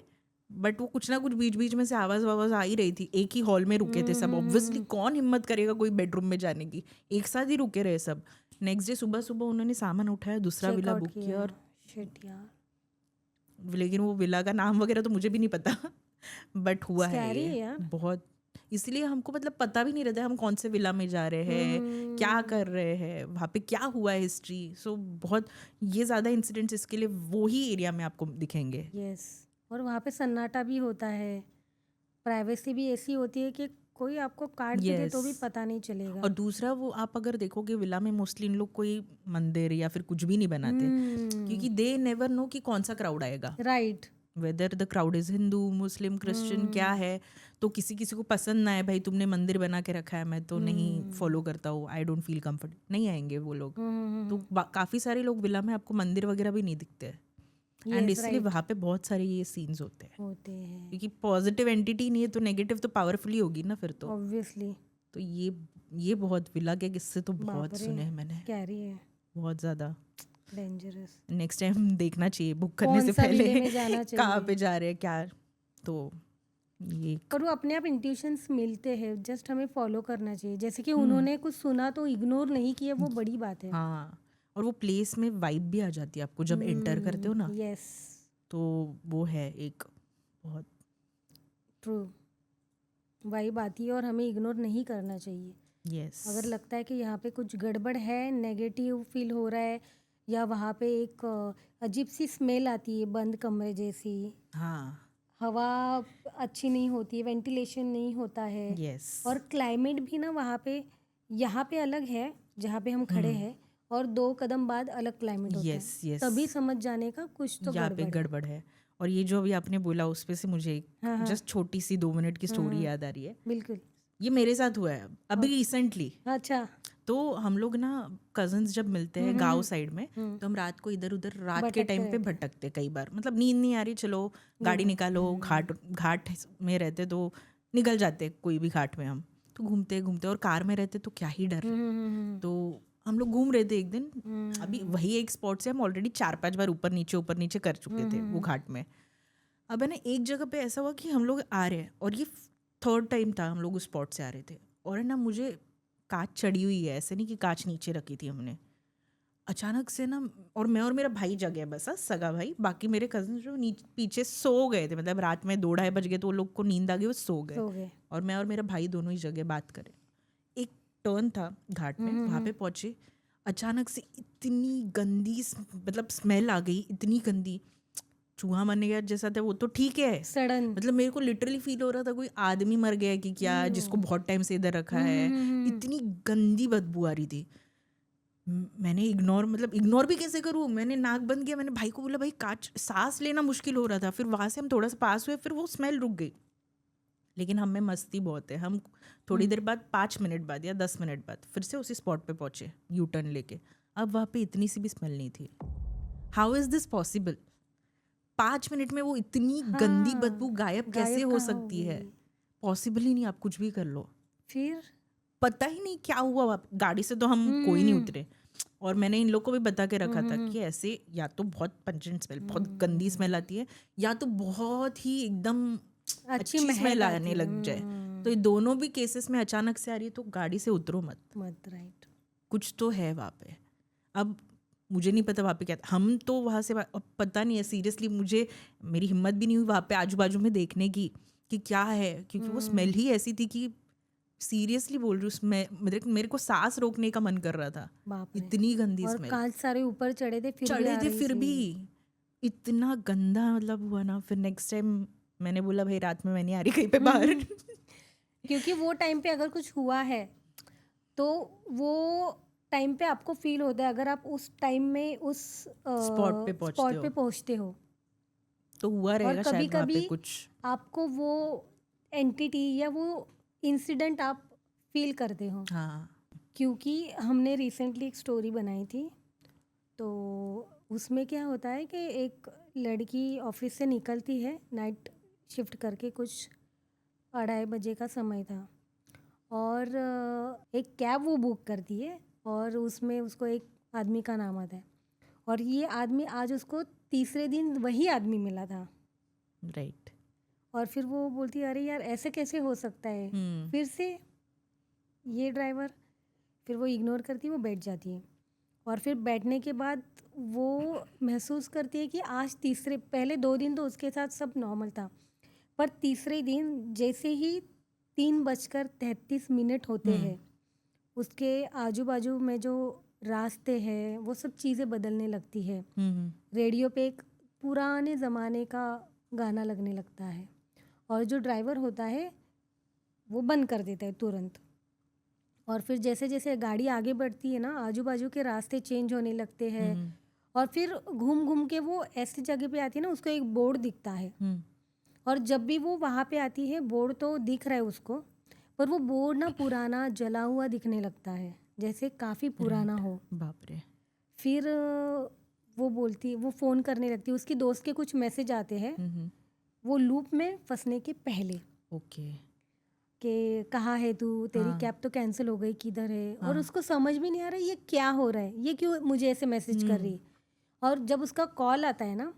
बट वो कुछ ना कुछ बीच बीच में से आवाज़ आ ही रही थी। एक ही हॉल में रुके थे सब, ऑब्वियसली कौन हिम्मत करेगा कोई बेडरूम में जाने की, एक साथ ही रुके रहे सब। नेक्स्ट डे सुबह सुबह उन्होंने सामान उठाया, दूसरा विला बुक किया, और लेकिन वो विला का नाम वगैरह तो मुझे भी नहीं पता बट हुआ है ये बहुत। इसलिए हमको मतलब पता भी नहीं रहता है हम कौन से विला में जा रहे हैं, क्या कर रहे हैं, वहाँ पे क्या हुआ है हिस्ट्री। सो बहुत ये ज़्यादा इंसिडेंट्स इसके लिए वो ही एरिया में आपको दिखेंगे। यस, और वहाँ पे सन्नाटा भी होता है, प्राइवेसी भी ऐसी होती है कि कोई आपको काट भी दे तो भी पता नहीं चलेगा। और दूसरा वो आप अगर देखोगे विला में मोस्टली इन लोग कोई मंदिर या फिर कुछ भी नहीं बनाते, क्योंकि दे नेवर नो कि कौन सा क्राउड आएगा, right, whether the crowd is Hindu Muslim Christian क्या है। तो किसी किसी को पसंद ना है, भाई तुमने मंदिर बना के रखा है, मैं तो नहीं फॉलो करता हूँ, आई डोंट फील कंफर्ट, नहीं आएंगे वो लोग। तो काफ़ी सारे लोग विला में आपको मंदिर वगैरह भी नहीं दिखते, एंड इसलिए वहाँ पे बहुत सारे ये सीन्स होते हैं क्योंकि पॉजिटिव एंटिटी नहीं है तो नेगेटिव तो पावरफुली होगी ना फिर तो ऑब्वियसली। तो ये बहुत विला के किस्से तो बहुत सुने हैं मैंने, कैरी है बहुत ज़्यादा डेंजरस। नेक्स्ट टाइम देखना चाहिए बुक करने से पहले कहाँ पे जा रहे हैं क्या। तो ये और वो अपने आप इंट्यूशंस मिलते हैं, जस्ट हमें फॉलो करना चाहिए। जैसे कि उन्होंने कुछ सुना तो इग्नोर नहीं किया, वो बड़ी बात है। हाँ, और वो प्लेस में वाइब भी आ जाती है आपको जब एंटर करते हो ना। यस, तो वो है एक बहुत ट्रू वाइब आती है और हमें इग्नोर नहीं करना चाहिए। यस, अगर लगता है कि यहाँ पे कुछ गड़बड़ है, नेगेटिव फील हो रहा है, या वहाँ पे एक अजीब सी स्मेल आती है बंद कमरे जैसी, हाँ, हवा अच्छी नहीं होती है, वेंटिलेशन नहीं होता है, यस, और क्लाइमेट भी ना वहाँ पे, यहाँ पे अलग है जहाँ पे हम खड़े हैं, और 2 कदम बाद अलग क्लाइमेट होता है, तभी समझ जाने का कुछ तो यहाँ पे गड़बड़ है। और ये जो अभी आपने बोला उस पे से मुझे जस्ट छोटी सी 2 मिनट की स्टोरी याद आ रही है। बिल्कुल, ये मेरे साथ हुआ है अभी रिसेंटली। अच्छा, तो हम लोग ना कजन्स जब मिलते हैं गांव साइड में, तो हम रात को इधर उधर रात के टाइम पे भटकते कई बार, मतलब नींद नहीं आ रही, चलो गाड़ी निकालो, घाट में रहते तो निकल जाते कोई भी घाट में, हम तो घूमते घूमते, और कार में रहते तो क्या ही डर। तो हम लोग घूम रहे थे एक दिन, अभी वही एक स्पॉट से हम ऑलरेडी 4-5 बार ऊपर नीचे कर चुके थे वो घाट में। अब है ना एक जगह पे ऐसा हुआ कि हम लोग आ रहे हैं और ये 3rd टाइम था हम लोग उस स्पॉट से आ रहे थे, और है ना मुझे कांच चढ़ी हुई है, ऐसे नहीं कि कांच नीचे रखी थी हमने, अचानक से ना, और मैं और मेरा भाई जगे बस, सगा भाई, बाकी मेरे कजन जो पीछे सो गए थे, मतलब रात में 2-2:30 बज गए तो वो लोग को नींद आ गई, वो सो गए, और मैं और मेरा भाई दोनों ही जगह बात करें। एक टर्न था घाट में, वहाँ पे पहुँचे, अचानक से इतनी गंदी मतलब स्मेल आ गई, इतनी गंदी, चूहा मरने गया जैसा था वो तो ठीक है, सडन मतलब मेरे को लिटरली फील हो रहा था कोई आदमी मर गया कि क्या, जिसको बहुत टाइम से इधर रखा है, इतनी गंदी बदबू आ रही थी। मैंने इग्नोर भी कैसे करूँ, मैंने नाक बंद किया, मैंने भाई को बोला भाई कांच, सांस लेना मुश्किल हो रहा था, फिर वहाँ से हम थोड़ा सा पास हुए, फिर वो स्मेल रुक गई। लेकिन हम में मस्ती बहुत है, हम थोड़ी देर बाद 5 मिनट बाद या 10 मिनट बाद फिर से उसी स्पॉट पे पहुँचे यू टर्न लेके। अब वहाँ पे इतनी सी भी स्मेल नहीं थी। How is this possible? 5 minute में वो इतनी गंदी हाँ, बदबू गायब कैसे हो कहाँ सकती है? होगी? पॉसिबल ही नहीं, आप कुछ भी कर लो। फिर पता ही नहीं क्या हुआ, गाड़ी से तो हम कोई नहीं उतरे। और मैंने इन लोग को भी बता के रखा था कि ऐसे या तो बहुत पंजेंट स्मेल, बहुत गंदी स्मेल आती है, या तो बहुत ही एकदम अच्छी अच्छी महक स्मेल आती आने है। लग जाए। तो ये दोनों भी केसेस में अचानक से आ रही है, तो गाड़ी से उतरो मत, मत, राइट। कुछ तो है वहाँ पे। अब मुझे नहीं पता वहाँ पे क्या था, हम तो वहाँ से अब पता नहीं है सीरियसली, मुझे मेरी हिम्मत भी नहीं हुई वहाँ पे आजू बाजू में देखने की कि क्या है, क्योंकि वो स्मेल ही ऐसी थी कि सीरियसली बोल रही हूँ, मेरे को सांस रोकने का मन कर रहा था, बाप रे। इतनी गंदी और स्मेल। कांच सारे ऊपर चढ़े थे फिर भी चढ़े आ थे रही फिर थी। भी इतना गंदा मतलब हुआ ना। फिर नेक्स्ट टाइम मैंने बोला भाई रात में मैं नहीं आ रही कहीं पे बाहर। क्योंकि वो टाइम पे अगर कुछ हुआ है तो वो टाइम पे आपको फील होता है, अगर आप उस टाइम में उस स्पॉट पे पहुंचते हो पहुंचते हो। तो हुआ और रहेगा कभी शायद वहाँ पे कभी कुछ। आपको वो एंटिटी या वो इंसिडेंट आप फील करते हो। हाँ। क्योंकि हमने रिसेंटली एक स्टोरी बनाई थी, तो उसमें क्या होता है कि एक लड़की ऑफिस से निकलती है नाइट शिफ्ट करके, कुछ 2:30 बजे का समय था, और एक कैब वो बुक करती है और उसमें उसको एक आदमी का नाम आता है, और ये आदमी आज उसको तीसरे दिन वही आदमी मिला था। राइट। और फिर वो बोलती है अरे यार ऐसे कैसे हो सकता है, फिर से ये ड्राइवर। फिर वो इग्नोर करती है, वो बैठ जाती है, और फिर बैठने के बाद वो महसूस करती है कि आज पहले 2 दिन तो उसके साथ सब नॉर्मल था, पर तीसरे दिन जैसे ही 3:33 होते हैं, उसके आजू बाजू में जो रास्ते हैं वो सब चीज़ें बदलने लगती है। रेडियो पे एक पुराने ज़माने का गाना लगने लगता है, और जो ड्राइवर होता है वो बंद कर देता है तुरंत। और फिर जैसे जैसे गाड़ी आगे बढ़ती है ना, आजू बाजू के रास्ते चेंज होने लगते हैं, और फिर घूम घूम के वो ऐसी जगह पे आती है ना, उसको एक बोर्ड दिखता है, और जब भी वो वहाँ पे आती है बोर्ड तो दिख रहा है उसको, पर वो बोर्ड ना पुराना जला हुआ दिखने लगता है, जैसे काफ़ी पुराना हो। बाप रे। फिर वो फ़ोन करने लगती है, उसकी दोस्त के कुछ मैसेज आते हैं वो लूप में फंसने के पहले, ओके। कि कहाँ है तू, तेरी कैब तो कैंसिल हो गई, किधर है। और उसको समझ भी नहीं आ रहा ये क्या हो रहा है, ये क्यों मुझे ऐसे मैसेज कर रही है। और जब उसका कॉल आता है ना,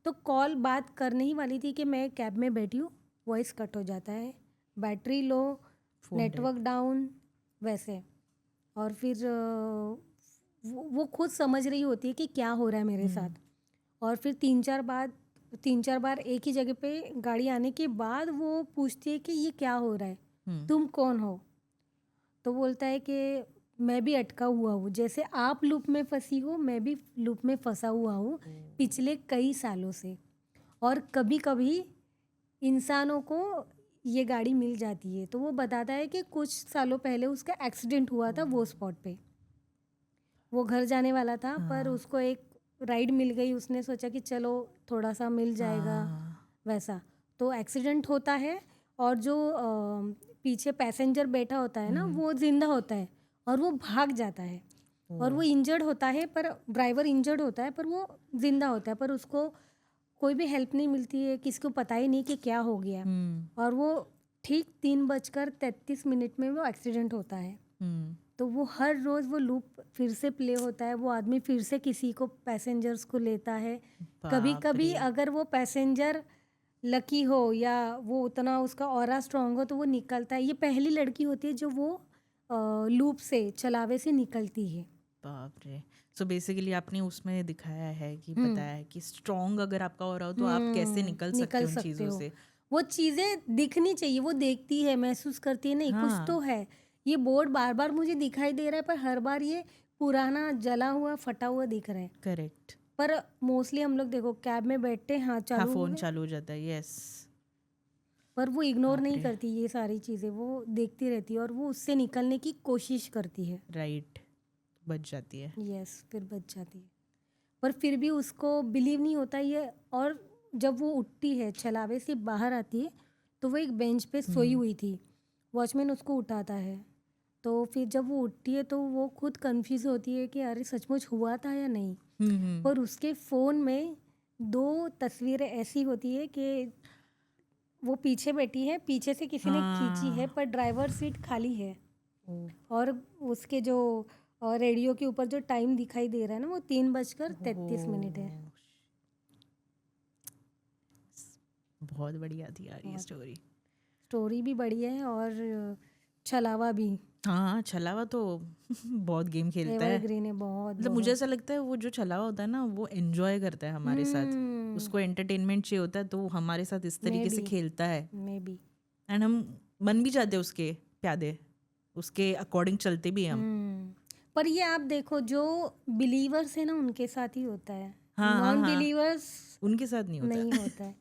तो कॉल बात करने ही वाली थी कि मैं कैब में बैठी हूँ, वॉइस कट हो जाता है, बैटरी लो, नेटवर्क डाउन, वैसे। और फिर वो खुद समझ रही होती है कि क्या हो रहा है मेरे साथ। और फिर 3-4 बार एक ही जगह पे गाड़ी आने के बाद वो पूछती है कि ये क्या हो रहा है, तुम कौन हो। तो बोलता है कि मैं भी अटका हुआ हूँ, जैसे आप लूप में फंसी हो मैं भी लूप में फंसा हुआ हूँ पिछले कई सालों से। और कभी कभी इंसानों को ये गाड़ी मिल जाती है। तो वो बताता है कि कुछ सालों पहले उसका एक्सीडेंट हुआ था वो स्पॉट पे, वो घर जाने वाला था, पर उसको एक राइड मिल गई, उसने सोचा कि चलो थोड़ा सा मिल जाएगा, वैसा। तो एक्सीडेंट होता है, और जो पीछे पैसेंजर बैठा होता है ना, वो जिंदा होता है और वो भाग जाता है। और वो इंजर्ड होता है, पर ड्राइवर इंजर्ड होता है, पर वो जिंदा होता है, पर उसको कोई भी हेल्प नहीं मिलती है, किसी को पता ही नहीं कि क्या हो गया। और वो ठीक 3:33 में वो एक्सीडेंट होता है। तो वो हर रोज़ वो लूप फिर से प्ले होता है, वो आदमी फिर से किसी को पैसेंजर्स को लेता है। कभी कभी अगर वो पैसेंजर लकी हो या वो उतना उसका ऑरा स्ट्रांग हो तो वो निकलता है। ये पहली लड़की होती है जो वो लूप से, चलावे से निकलती है। बाप रे। सो बेसिकली आपने उसमें दिखाया है कि बताया है कि स्ट्रॉन्ग अगर आपका हो रहा हो तो आप कैसे निकल सकते हो उन चीज़ों से। वो चीज़ें दिखनी चाहिए, वो देखती है, महसूस करती है, नहीं कुछ तो है। ये बोर्ड बार बार मुझे दिखाई दे रहा है, पर हर बार ये पुराना जला हुआ फटा हुआ दिख रहा है। करेक्ट। पर मोस्टली हम लोग देखो कैब में बैठते हैं, हाँ फोन चालू हो जाता है, यस। पर वो इग्नोर नहीं करती ये सारी चीज़ें, वो देखती रहती है और वो उससे निकलने की कोशिश करती है। राइट। बच जाती है। यस, फिर बच जाती है, पर फिर भी उसको बिलीव नहीं होता ये। और जब वो उठती है, छलावे से बाहर आती है, तो वो एक बेंच पे सोई हुई थी। वॉचमैन उसको उठाता है, तो फिर जब वो उठती है तो वो खुद कंफ्यूज होती है कि अरे सचमुच हुआ था या नहीं। पर उसके फ़ोन में 2 तस्वीरें ऐसी होती है कि वो पीछे बैठी है, पीछे से किसी ने खींची है, पर ड्राइवर सीट खाली है और उसके जो रेडियो के ऊपर जो टाइम दिखाई दे रहा है ना, वो 3:33 है। बहुत बढ़िया थी यार ये स्टोरी भी बढ़िया है और छलावा भी। हाँ, छलावा तो बहुत गेम खेलता है। एवरग्रीन है बहुत। मतलब मुझे ऐसा लगता है वो जो छलावा होता है ना, वो एंजॉय करता है हमारे साथ, उसको एंटरटेनमेंट चाहिए होता है, तो वो हमारे साथ इस तरीके से खेलता है मे बी, एंड हम बन भी जाते हैं उसके प्यादे, उसके अकॉर्डिंग चलते भी हैं हम। पर ये आप देखो, जो बिलीवर्स है ना उनके साथ ही होता है, हाँ, नॉन बिलीवर्स उनके साथ नहीं होता है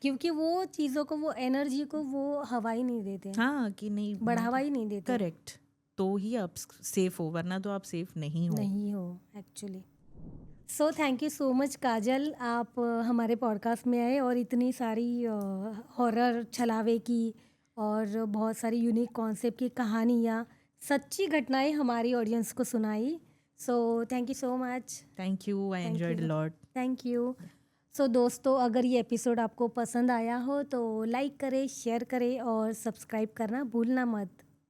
क्योंकि वो चीज़ों को, वो एनर्जी को वो हवा ही नहीं देते, हाँ, कि नहीं बढ़ावा ही नहीं देते। करेक्ट, तो ही आप सेफ हो, वरना तो आप सेफ नहीं हो actually. So thank you so much Kajal, आप हमारे पॉडकास्ट में आए और इतनी सारी हॉरर, छलावे की और बहुत सारी यूनिक कॉन्सेप्ट की कहानियाँ, सच्ची घटनाएं हमारी ऑडियंस को सुनाई। So thank you so much. Thank you, I enjoyed a lot. Thank you. So दोस्तों, अगर ये एपिसोड आपको पसंद आया हो तो लाइक करें, शेयर करें और सब्सक्राइब करना भूलना मत।